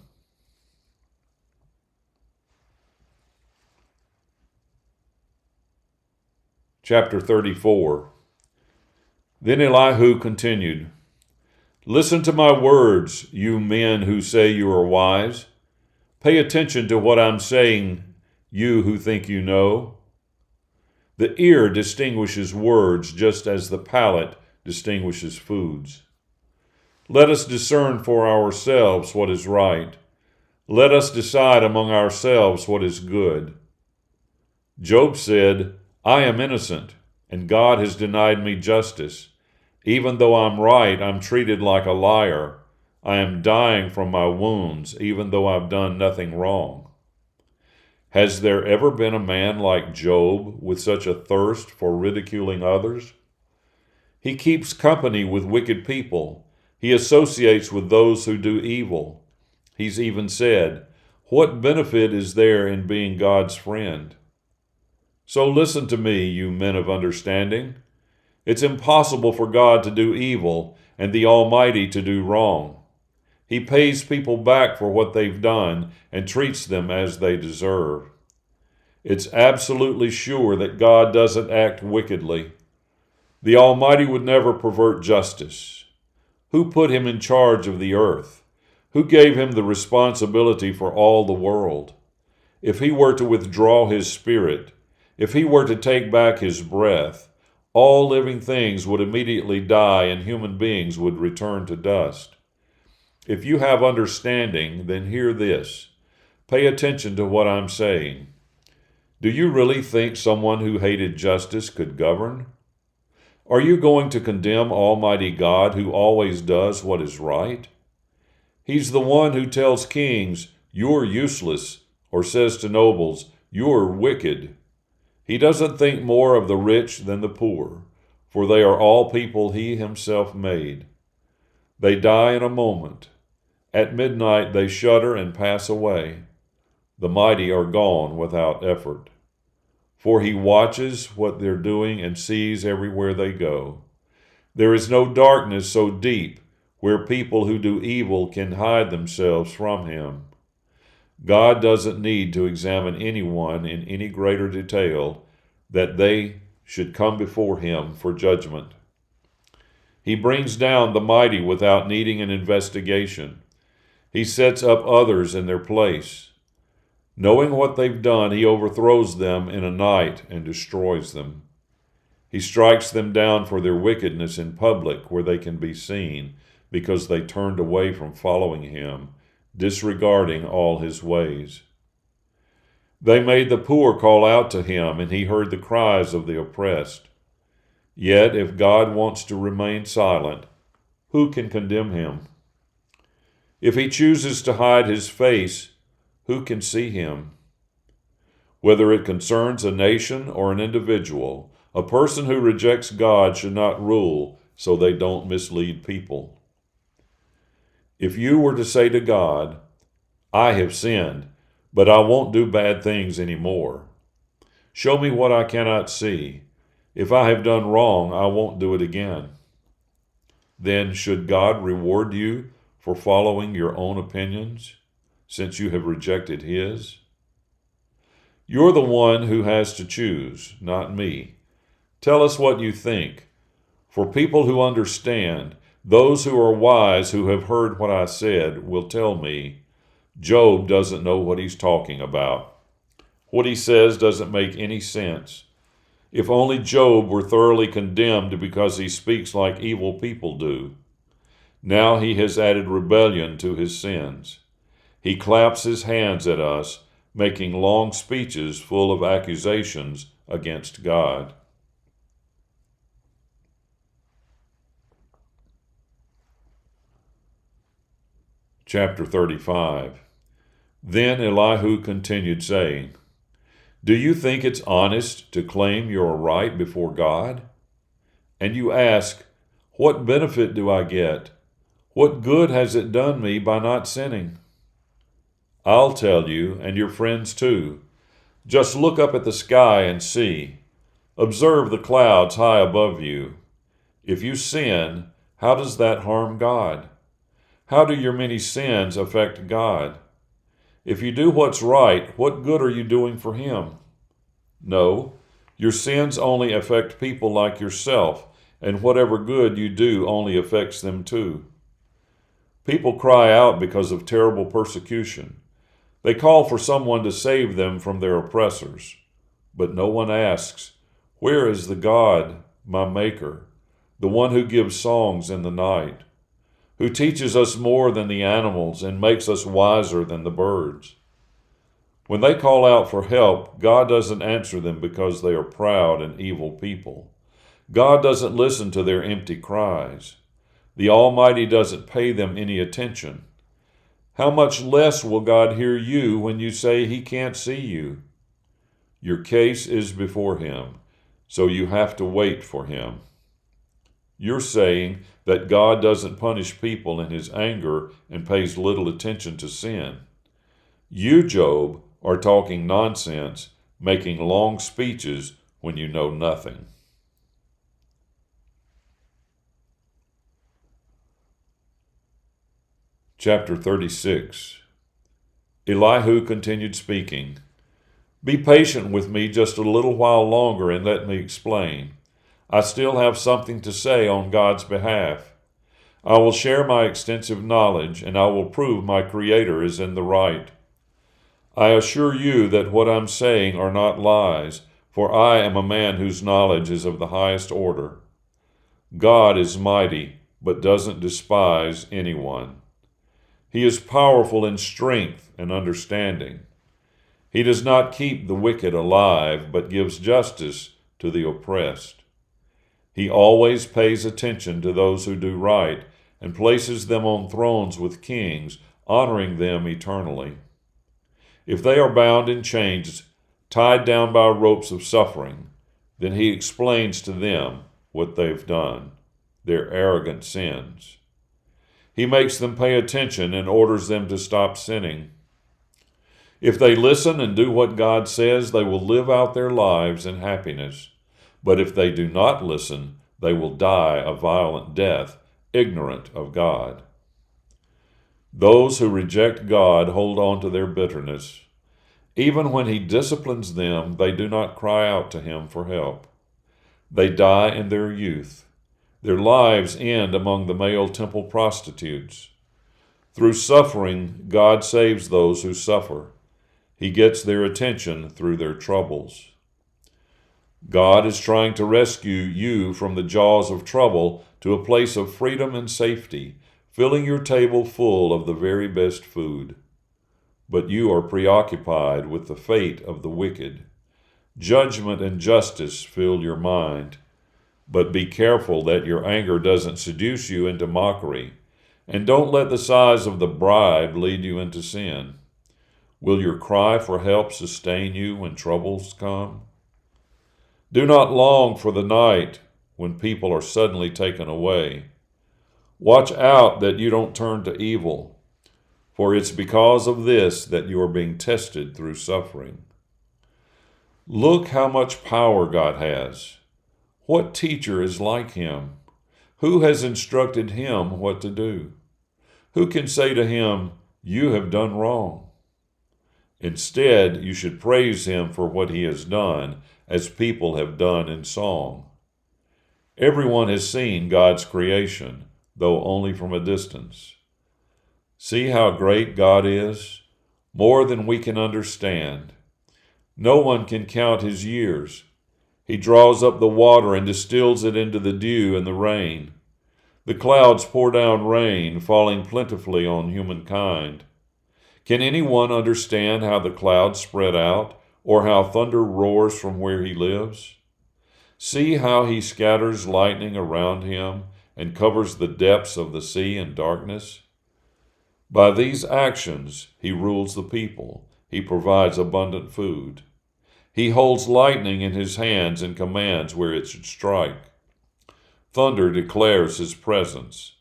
Chapter 34. Then Elihu continued, "Listen to my words, you men who say you are wise. Pay attention to what I'm saying, you who think you know. The ear distinguishes words just as the palate distinguishes foods. Let us discern for ourselves what is right. Let us decide among ourselves what is good." Job said, "I am innocent, and God has denied me justice. Even though I'm right, I'm treated like a liar. I am dying from my wounds, even though I've done nothing wrong." Has there ever been a man like Job with such a thirst for ridiculing others? He keeps company with wicked people. He associates with those who do evil. He's even said, "What benefit is there in being God's friend?" So listen to me, you men of understanding. It's impossible for God to do evil and the Almighty to do wrong. He pays people back for what they've done and treats them as they deserve. It's absolutely sure that God doesn't act wickedly. The Almighty would never pervert justice. Who put him in charge of the earth? Who gave him the responsibility for all the world? If he were to withdraw his spirit, if he were to take back his breath, all living things would immediately die and human beings would return to dust. If you have understanding, then hear this. Pay attention to what I'm saying. Do you really think someone who hated justice could govern? Are you going to condemn Almighty God who always does what is right? He's the one who tells kings, "You're useless," or says to nobles, "You're wicked." He doesn't think more of the rich than the poor, for they are all people he himself made. They die in a moment. At midnight they shudder and pass away. The mighty are gone without effort. For he watches what they're doing and sees everywhere they go. There is no darkness so deep where people who do evil can hide themselves from him. God doesn't need to examine anyone in any greater detail that they should come before him for judgment. He brings down the mighty without needing an investigation. He sets up others in their place. Knowing what they've done, he overthrows them in a night and destroys them. He strikes them down for their wickedness in public where they can be seen, because they turned away from following him, disregarding all his ways. They made the poor call out to him, and he heard the cries of the oppressed. Yet if God wants to remain silent, who can condemn him? If he chooses to hide his face, who can see him? Whether it concerns a nation or an individual, a person who rejects God should not rule so they don't mislead people. If you were to say to God, "I have sinned, but I won't do bad things anymore. Show me what I cannot see. If I have done wrong, I won't do it again." Then should God reward you for following your own opinions, since you have rejected his? You're the one who has to choose, not me. Tell us what you think. For people who understand, those who are wise who have heard what I said will tell me, Job doesn't know what he's talking about. What he says doesn't make any sense. If only Job were thoroughly condemned because he speaks like evil people do. Now he has added rebellion to his sins. He claps his hands at us, making long speeches full of accusations against God. Chapter 35. Then Elihu continued, saying, "Do you think it's honest to claim you're right before God? And you ask, what benefit do I get? What good has it done me by not sinning? I'll tell you, and your friends too. Just look up at the sky and see. Observe the clouds high above you. If you sin, how does that harm God? How do your many sins affect God? If you do what's right, what good are you doing for him? No, your sins only affect people like yourself, and whatever good you do only affects them too. People cry out because of terrible persecution. They call for someone to save them from their oppressors. But no one asks, where is the God, my Maker, the one who gives songs in the night, who teaches us more than the animals and makes us wiser than the birds? When they call out for help, God doesn't answer them because they are proud and evil people. God doesn't listen to their empty cries. The Almighty doesn't pay them any attention. How much less will God hear you when you say he can't see you? Your case is before him, so you have to wait for him. You're saying that God doesn't punish people in his anger and pays little attention to sin. You, Job, are talking nonsense, making long speeches when you know nothing. Chapter 36. Elihu continued speaking. Be patient with me just a little while longer and let me explain. I still have something to say on God's behalf. I will share my extensive knowledge, and I will prove my Creator is in the right. I assure you that what I'm saying are not lies, for I am a man whose knowledge is of the highest order. God is mighty, but doesn't despise anyone. He is powerful in strength and understanding. He does not keep the wicked alive, but gives justice to the oppressed. He always pays attention to those who do right and places them on thrones with kings, honoring them eternally. If they are bound in chains, tied down by ropes of suffering, then he explains to them what they've done, their arrogant sins. He makes them pay attention and orders them to stop sinning. If they listen and do what God says, they will live out their lives in happiness. But if they do not listen, they will die a violent death, ignorant of God. Those who reject God hold on to their bitterness. Even when He disciplines them, they do not cry out to Him for help. They die in their youth. Their lives end among the male temple prostitutes. Through suffering, God saves those who suffer. He gets their attention through their troubles. God is trying to rescue you from the jaws of trouble to a place of freedom and safety, filling your table full of the very best food. But you are preoccupied with the fate of the wicked. Judgment and justice fill your mind. But be careful that your anger doesn't seduce you into mockery, and don't let the size of the bribe lead you into sin. Will your cry for help sustain you when troubles come? Do not long for the night when people are suddenly taken away. Watch out that you don't turn to evil, for it's because of this that you are being tested through suffering. Look how much power God has. What teacher is like Him? Who has instructed Him what to do? Who can say to Him, "You have done wrong"? Instead, you should praise Him for what He has done, as people have done in song. Everyone has seen God's creation, though only from a distance. See how great God is, more than we can understand. No one can count His years. He draws up the water and distills it into the dew and the rain. The clouds pour down rain, falling plentifully on humankind. Can anyone understand how the clouds spread out, or how thunder roars from where He lives? See how He scatters lightning around Him and covers the depths of the sea in darkness? By these actions He rules the people. He provides abundant food. He holds lightning in His hands and commands where it should strike. Thunder declares His presence.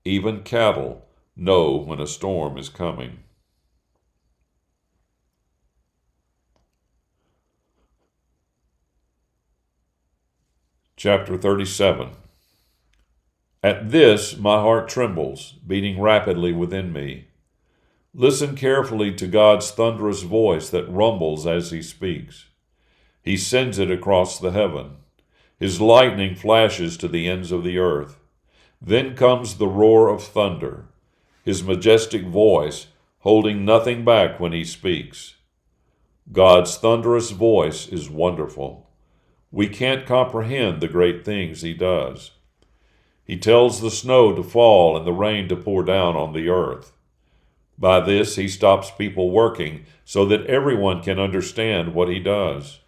Even cattle know when a storm is coming. Chapter 37. At this my heart trembles, beating rapidly within me. Listen carefully to God's thunderous voice that rumbles as He speaks. He sends it across the heaven. His lightning flashes to the ends of the earth. Then comes the roar of thunder, His majestic voice holding nothing back when He speaks. God's thunderous voice is wonderful. We can't comprehend the great things He does. He tells the snow to fall and the rain to pour down on the earth. By this He stops people working so that everyone can understand what He does.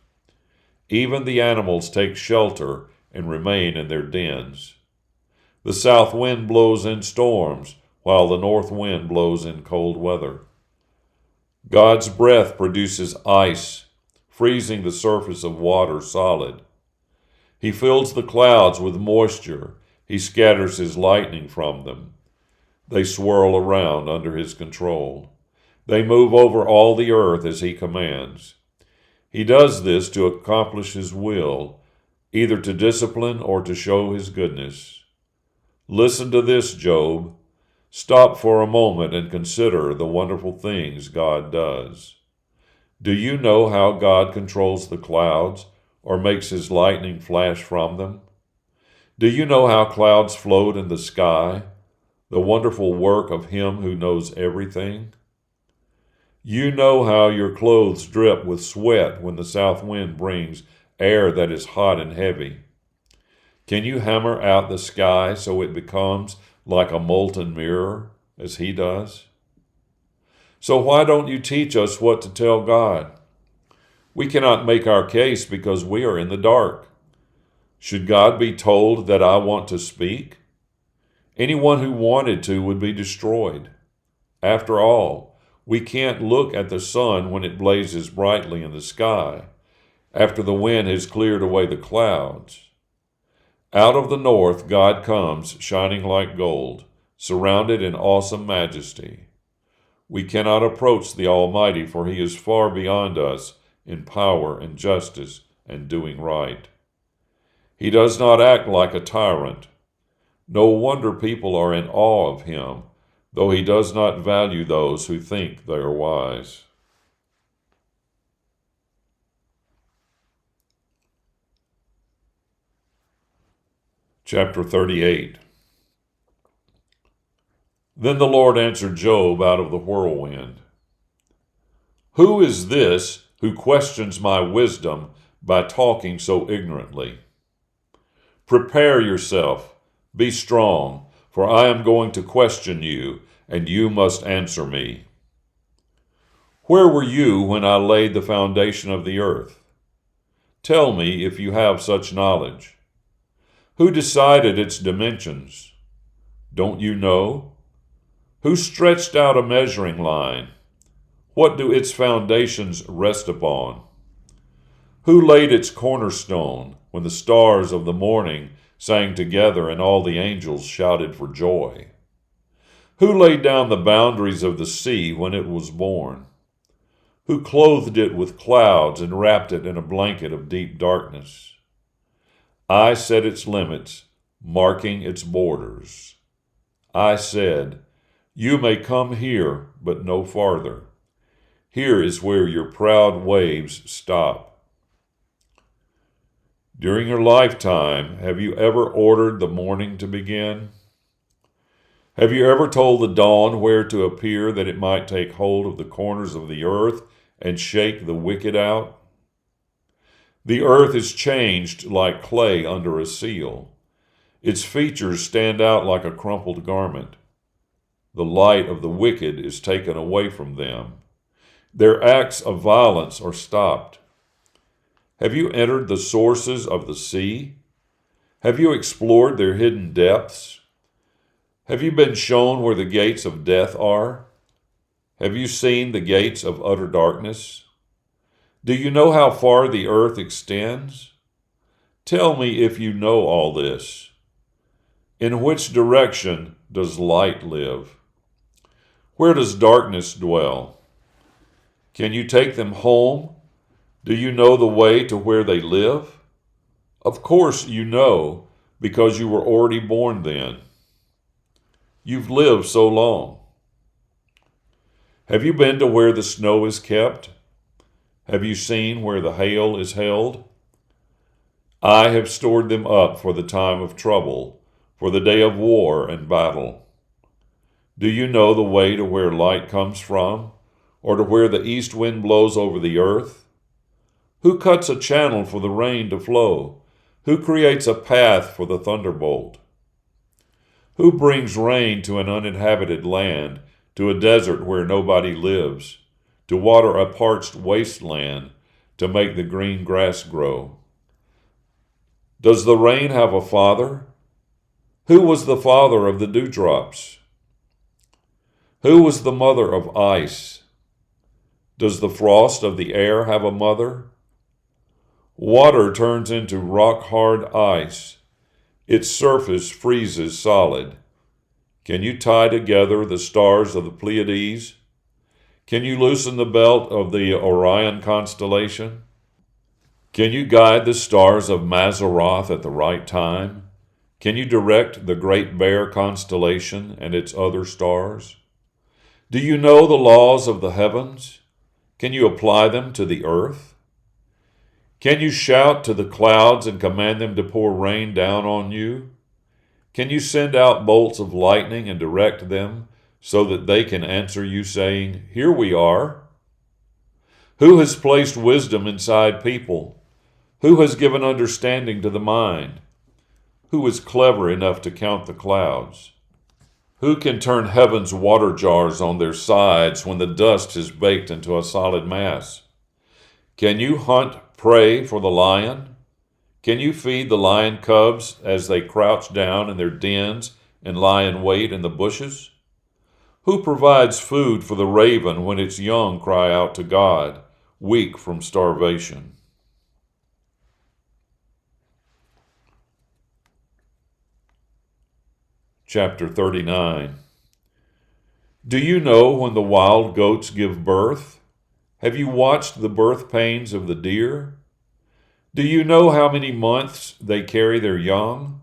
Even the animals take shelter and remain in their dens. The south wind blows in storms, while the north wind blows in cold weather. God's breath produces ice, freezing the surface of water solid. He fills the clouds with moisture. He scatters His lightning from them. They swirl around under His control. They move over all the earth as He commands. He does this to accomplish His will, either to discipline or to show His goodness. Listen to this, Job. Stop for a moment and consider the wonderful things God does. Do you know how God controls the clouds or makes his lightning flash from them? Do you know how clouds float in the sky, the wonderful work of him who knows everything? You know how your clothes drip with sweat when the south wind brings air that is hot and heavy. Can you hammer out the sky so it becomes like a molten mirror, as he does? So why don't you teach us what to tell God? We cannot make our case because we are in the dark. Should God be told that I want to speak? Anyone who wanted to would be destroyed. After all, we can't look at the sun when it blazes brightly in the sky, after the wind has cleared away the clouds. Out of the north God comes, shining like gold, surrounded in awesome majesty. We cannot approach the Almighty, for he is far beyond us in power and justice and doing right. He does not act like a tyrant. No wonder people are in awe of him, though he does not value those who think they are wise. Chapter 38. Then the Lord answered Job out of the whirlwind. Who is this who questions my wisdom by talking so ignorantly? Prepare yourself, be strong, for I am going to question you, and you must answer me. Where were you when I laid the foundation of the earth? Tell me if you have such knowledge. Who decided its dimensions? Don't you know? Who stretched out a measuring line? What do its foundations rest upon? Who laid its cornerstone when the stars of the morning sang together and all the angels shouted for joy? Who laid down the boundaries of the sea when it was born? Who clothed it with clouds and wrapped it in a blanket of deep darkness? I set its limits, marking its borders. I said, you may come here, but no farther. Here is where your proud waves stop. During your lifetime, have you ever ordered the morning to begin? Have you ever told the dawn where to appear that it might take hold of the corners of the earth and shake the wicked out? The earth is changed like clay under a seal. Its features stand out like a crumpled garment. The light of the wicked is taken away from them. Their acts of violence are stopped. Have you entered the sources of the sea? Have you explored their hidden depths? Have you been shown where the gates of death are? Have you seen the gates of utter darkness? Do you know how far the earth extends? Tell me if you know all this. In which direction does light live? Where does darkness dwell? Can you take them home? Do you know the way to where they live? Of course you know, because you were already born then. You've lived so long. Have you been to where the snow is kept? Have you seen where the hail is held? I have stored them up for the time of trouble, for the day of war and battle. Do you know the way to where light comes from, or to where the east wind blows over the earth? Who cuts a channel for the rain to flow? Who creates a path for the thunderbolt? Who brings rain to an uninhabited land, to a desert where nobody lives, to water a parched wasteland, to make the green grass grow? Does the rain have a father? Who was the father of the dewdrops? Who was the mother of ice? Does the frost of the air have a mother? Water turns into rock-hard ice. Its surface freezes solid. Can you tie together the stars of the Pleiades? Can you loosen the belt of the Orion constellation? Can you guide the stars of Mazzaroth at the right time? Can you direct the Great Bear constellation and its other stars? Do you know the laws of the heavens? Can you apply them to the earth? Can you shout to the clouds and command them to pour rain down on you? Can you send out bolts of lightning and direct them so that they can answer you, saying, "Here we are"? Who has placed wisdom inside people? Who has given understanding to the mind? Who is clever enough to count the clouds? Who can turn heaven's water jars on their sides when the dust is baked into a solid mass? Can you hunt prey for the lion? Can you feed the lion cubs as they crouch down in their dens and lie in wait in the bushes? Who provides food for the raven when its young cry out to God, weak from starvation? Chapter 39. Do you know when the wild goats give birth? Have you watched the birth pains of the deer? Do you know how many months they carry their young?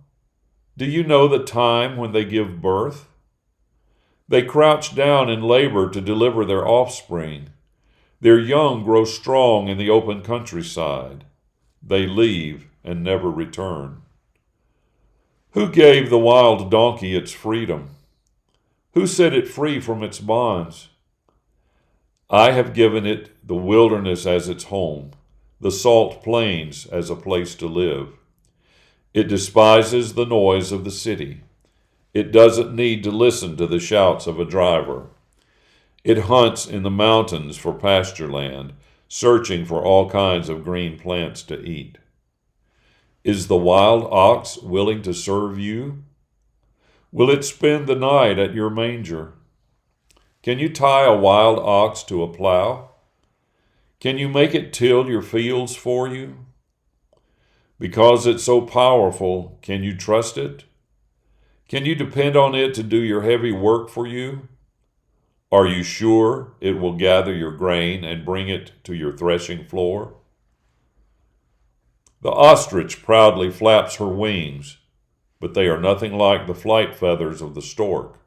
Do you know the time when they give birth? They crouch down in labor to deliver their offspring. Their young grow strong in the open countryside. They leave and never return. Who gave the wild donkey its freedom? Who set it free from its bonds? I have given it the wilderness as its home, the salt plains as a place to live. It despises the noise of the city. It doesn't need to listen to the shouts of a driver. It hunts in the mountains for pasture land, searching for all kinds of green plants to eat. Is the wild ox willing to serve you? Will it spend the night at your manger? Can you tie a wild ox to a plow? Can you make it till your fields for you? Because it's so powerful, can you trust it? Can you depend on it to do your heavy work for you? Are you sure it will gather your grain and bring it to your threshing floor? The ostrich proudly flaps her wings, but they are nothing like the flight feathers of the stork.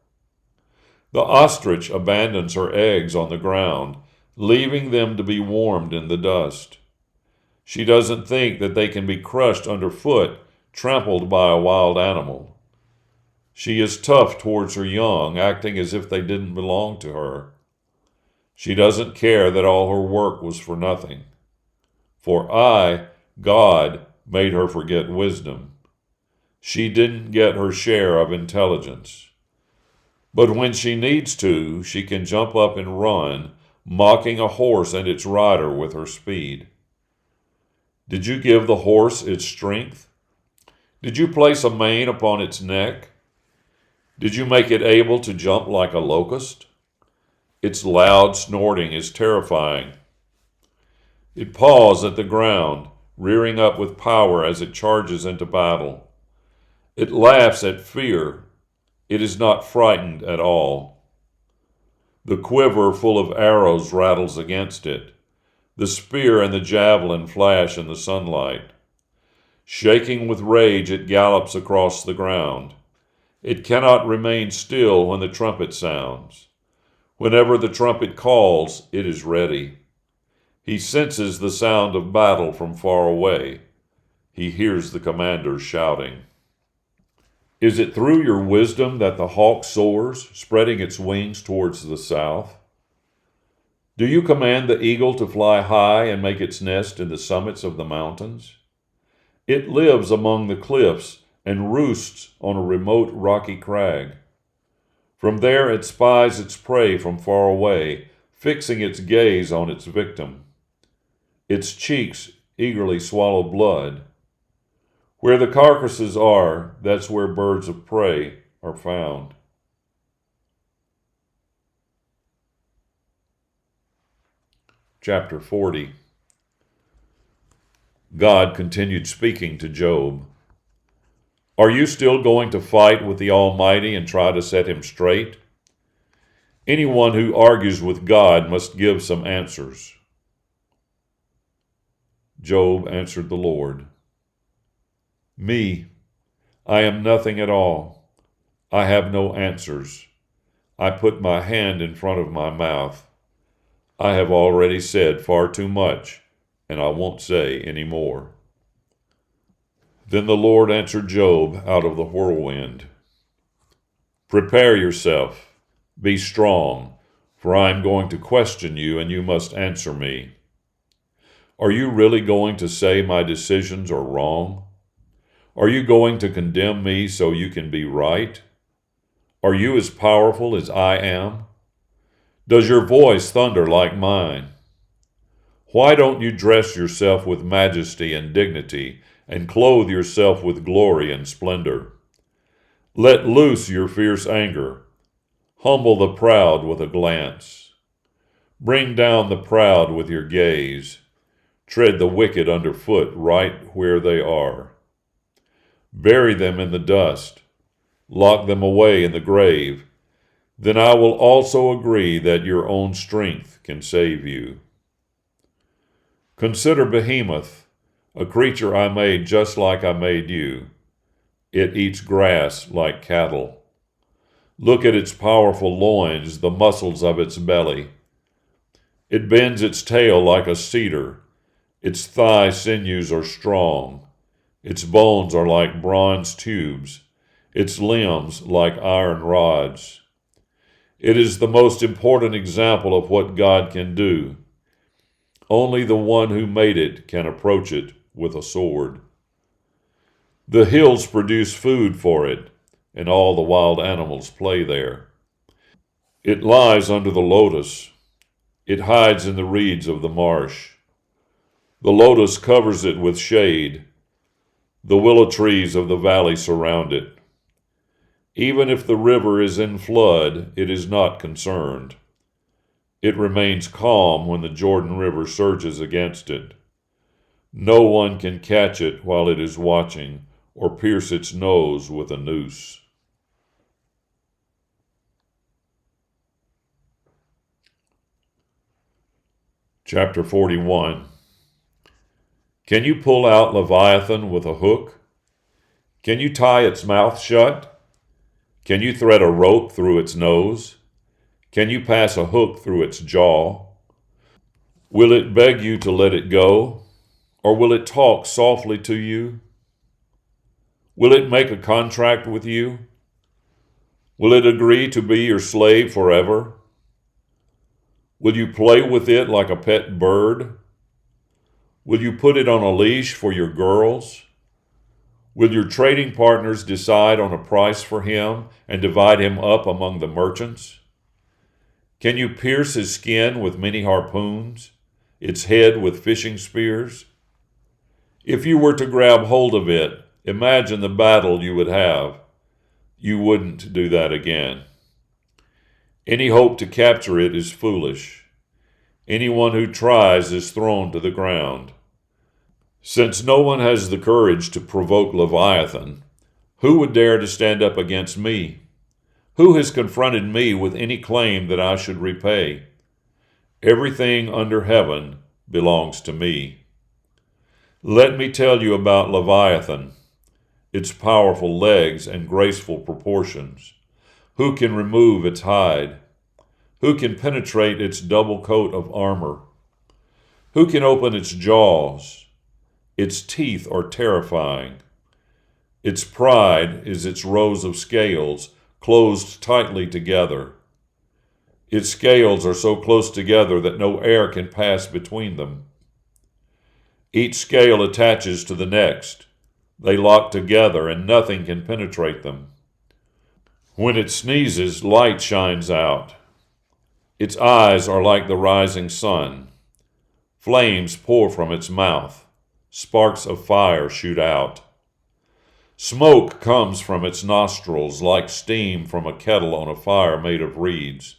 The ostrich abandons her eggs on the ground, leaving them to be warmed in the dust. She doesn't think that they can be crushed underfoot, trampled by a wild animal. She is tough towards her young, acting as if they didn't belong to her. She doesn't care that all her work was for nothing. For I, God, made her forget wisdom. She didn't get her share of intelligence. But when she needs to, she can jump up and run, mocking a horse and its rider with her speed. Did you give the horse its strength? Did you place a mane upon its neck? Did you make it able to jump like a locust? Its loud snorting is terrifying. It paws at the ground, rearing up with power as it charges into battle. It laughs at fear. It is not frightened at all. The quiver full of arrows rattles against it. The spear and the javelin flash in the sunlight. Shaking with rage, it gallops across the ground. It cannot remain still when the trumpet sounds. Whenever the trumpet calls, it is ready. He senses the sound of battle from far away. He hears the commanders shouting. Is it through your wisdom that the hawk soars, spreading its wings towards the south? Do you command the eagle to fly high and make its nest in the summits of the mountains? It lives among the cliffs and roosts on a remote rocky crag. From there it spies its prey from far away, fixing its gaze on its victim. Its cheeks eagerly swallow blood. Where the carcasses are, that's where birds of prey are found. Chapter 40. God continued speaking to Job. Are you still going to fight with the Almighty and try to set him straight? Anyone who argues with God must give some answers. Job answered the Lord, Me, I am nothing at all. I have no answers. I put my hand in front of my mouth. I have already said far too much, and I won't say any more." Then the Lord answered Job out of the whirlwind, "Prepare yourself, be strong, for I am going to question you, and you must answer me. Are you really going to say my decisions are wrong? Are you going to condemn me so you can be right? Are you as powerful as I am? Does your voice thunder like mine? Why don't you dress yourself with majesty and dignity, and clothe yourself with glory and splendor? Let loose your fierce anger. Humble the proud with a glance. Bring down the proud with your gaze. Tread the wicked underfoot right where they are. Bury them in the dust. Lock them away in the grave. Then I will also agree that your own strength can save you. Consider Behemoth, a creature I made just like I made you. It eats grass like cattle. Look at its powerful loins, the muscles of its belly. It bends its tail like a cedar. Its thigh sinews are strong. Its bones are like bronze tubes. Its limbs like iron rods. It is the most important example of what God can do. Only the one who made it can approach it with a sword. The hills produce food for it, and all the wild animals play there. It lies under the lotus. It hides in the reeds of the marsh. The lotus covers it with shade. The willow trees of the valley surround it. Even if the river is in flood, it is not concerned. It remains calm when the Jordan River surges against it. No one can catch it while it is watching, or pierce its nose with a noose. Chapter 41. Can you pull out Leviathan with a hook? Can you tie its mouth shut? Can you thread a rope through its nose? Can you pass a hook through its jaw? Will it beg you to let it go? Or will it talk softly to you? Will it make a contract with you? Will it agree to be your slave forever? Will you play with it like a pet bird? Will you put it on a leash for your girls? Will your trading partners decide on a price for him and divide him up among the merchants? Can you pierce his skin with many harpoons, its head with fishing spears? If you were to grab hold of it, imagine the battle you would have. You wouldn't do that again. Any hope to capture it is foolish. Anyone who tries is thrown to the ground. Since no one has the courage to provoke Leviathan, who would dare to stand up against me? Who has confronted me with any claim that I should repay? Everything under heaven belongs to me. Let me tell you about Leviathan, its powerful legs and graceful proportions. Who can remove its hide? Who can penetrate its double coat of armor? Who can open its jaws? Its teeth are terrifying. Its pride is its rows of scales closed tightly together. Its scales are so close together that no air can pass between them. Each scale attaches to the next. They lock together and nothing can penetrate them. When it sneezes, light shines out. Its eyes are like the rising sun. Flames pour from its mouth. Sparks of fire shoot out. Smoke comes from its nostrils like steam from a kettle on a fire made of reeds.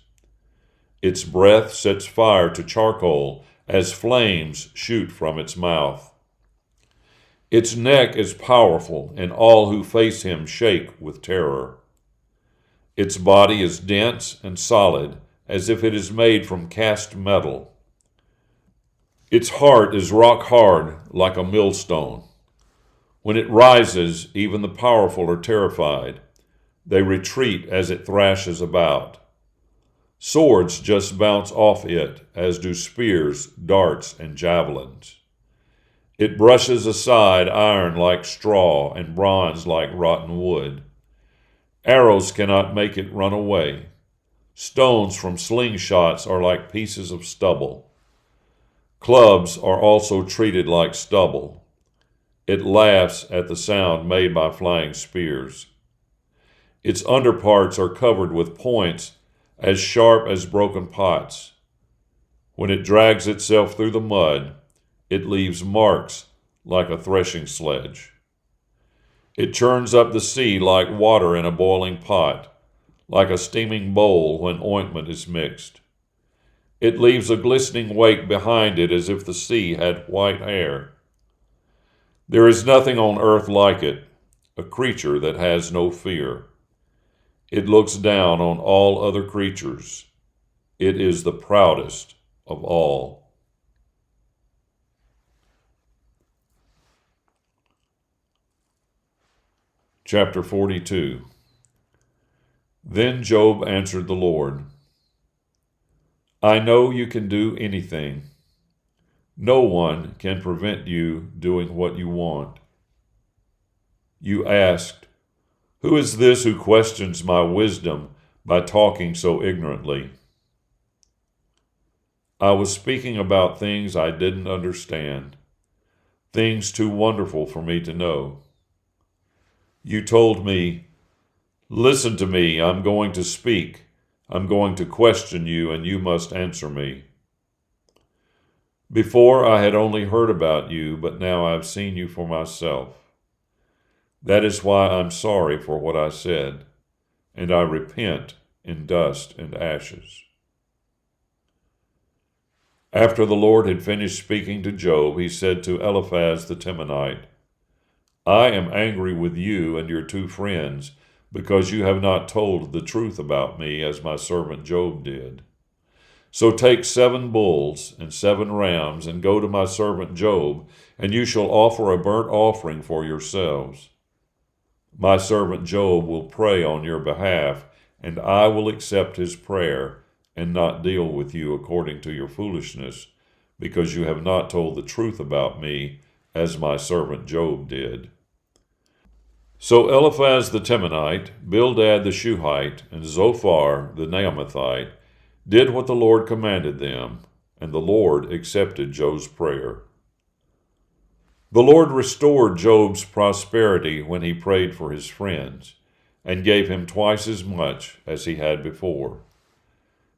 Its breath sets fire to charcoal as flames shoot from its mouth. Its neck is powerful, and all who face him shake with terror. Its body is dense and solid, as if it is made from cast metal. Its heart is rock hard like a millstone. When it rises, even the powerful are terrified. They retreat as it thrashes about. Swords just bounce off it, as do spears, darts, and javelins. It brushes aside iron like straw and bronze like rotten wood. Arrows cannot make it run away. Stones from slingshots are like pieces of stubble. Clubs are also treated like stubble. It laughs at the sound made by flying spears. Its underparts are covered with points as sharp as broken pots. When it drags itself through the mud, it leaves marks like a threshing sledge. It churns up the sea like water in a boiling pot, like a steaming bowl when ointment is mixed. It leaves a glistening wake behind it as if the sea had white hair. There is nothing on earth like it, a creature that has no fear. It looks down on all other creatures. It is the proudest of all. Chapter 42. Then Job answered the Lord, I know you can do anything. No one can prevent you doing what you want. You asked, Who is this who questions my wisdom by talking so ignorantly? I was speaking about things I didn't understand, things too wonderful for me to know. You told me, Listen to me, I'm going to speak. I'm going to question you, and you must answer me. Before I had only heard about you, but now I've seen you for myself. That is why I'm sorry for what I said, and I repent in dust and ashes. After the Lord had finished speaking to Job, he said to Eliphaz the Temanite, I am angry with you and your two friends, because you have not told the truth about me as my servant Job did. So take 7 bulls and 7 rams and go to my servant Job, and you shall offer a burnt offering for yourselves. My servant Job will pray on your behalf, and I will accept his prayer and not deal with you according to your foolishness, because you have not told the truth about me as my servant Job did. So Eliphaz the Temanite, Bildad the Shuhite, and Zophar the Naamathite did what the Lord commanded them, and the Lord accepted Job's prayer. The Lord restored Job's prosperity when he prayed for his friends, and gave him twice as much as he had before.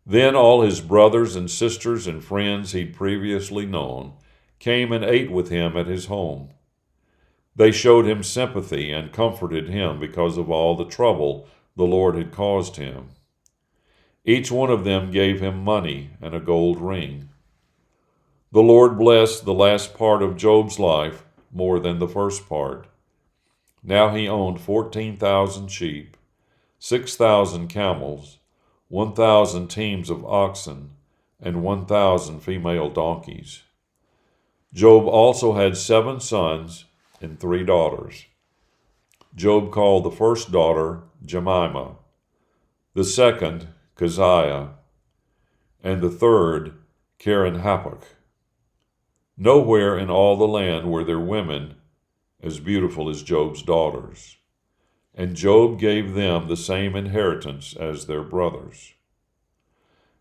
Then all his brothers and sisters and friends he'd previously known came and ate with him at his home. They showed him sympathy and comforted him because of all the trouble the Lord had caused him. Each one of them gave him money and a gold ring. The Lord blessed the last part of Job's life more than the first part. Now he owned 14,000 sheep, 6,000 camels, 1,000 teams of oxen, and 1,000 female donkeys. Job also had 7 sons and 3 daughters. Job called the first daughter Jemimah, the second Keziah, and the third Keren-Happuch. Nowhere in all the land were there women as beautiful as Job's daughters, and Job gave them the same inheritance as their brothers.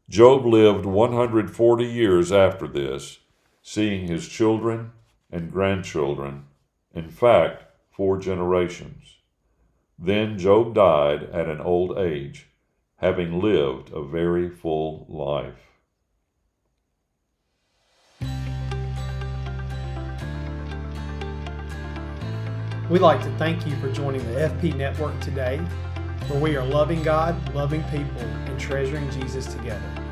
Job lived 140 years after this, seeing his children and grandchildren, in fact, 4 generations. Then Job died at an old age, having lived a very full life. We'd like to thank you for joining the FP Network today, where we are loving God, loving people, and treasuring Jesus together.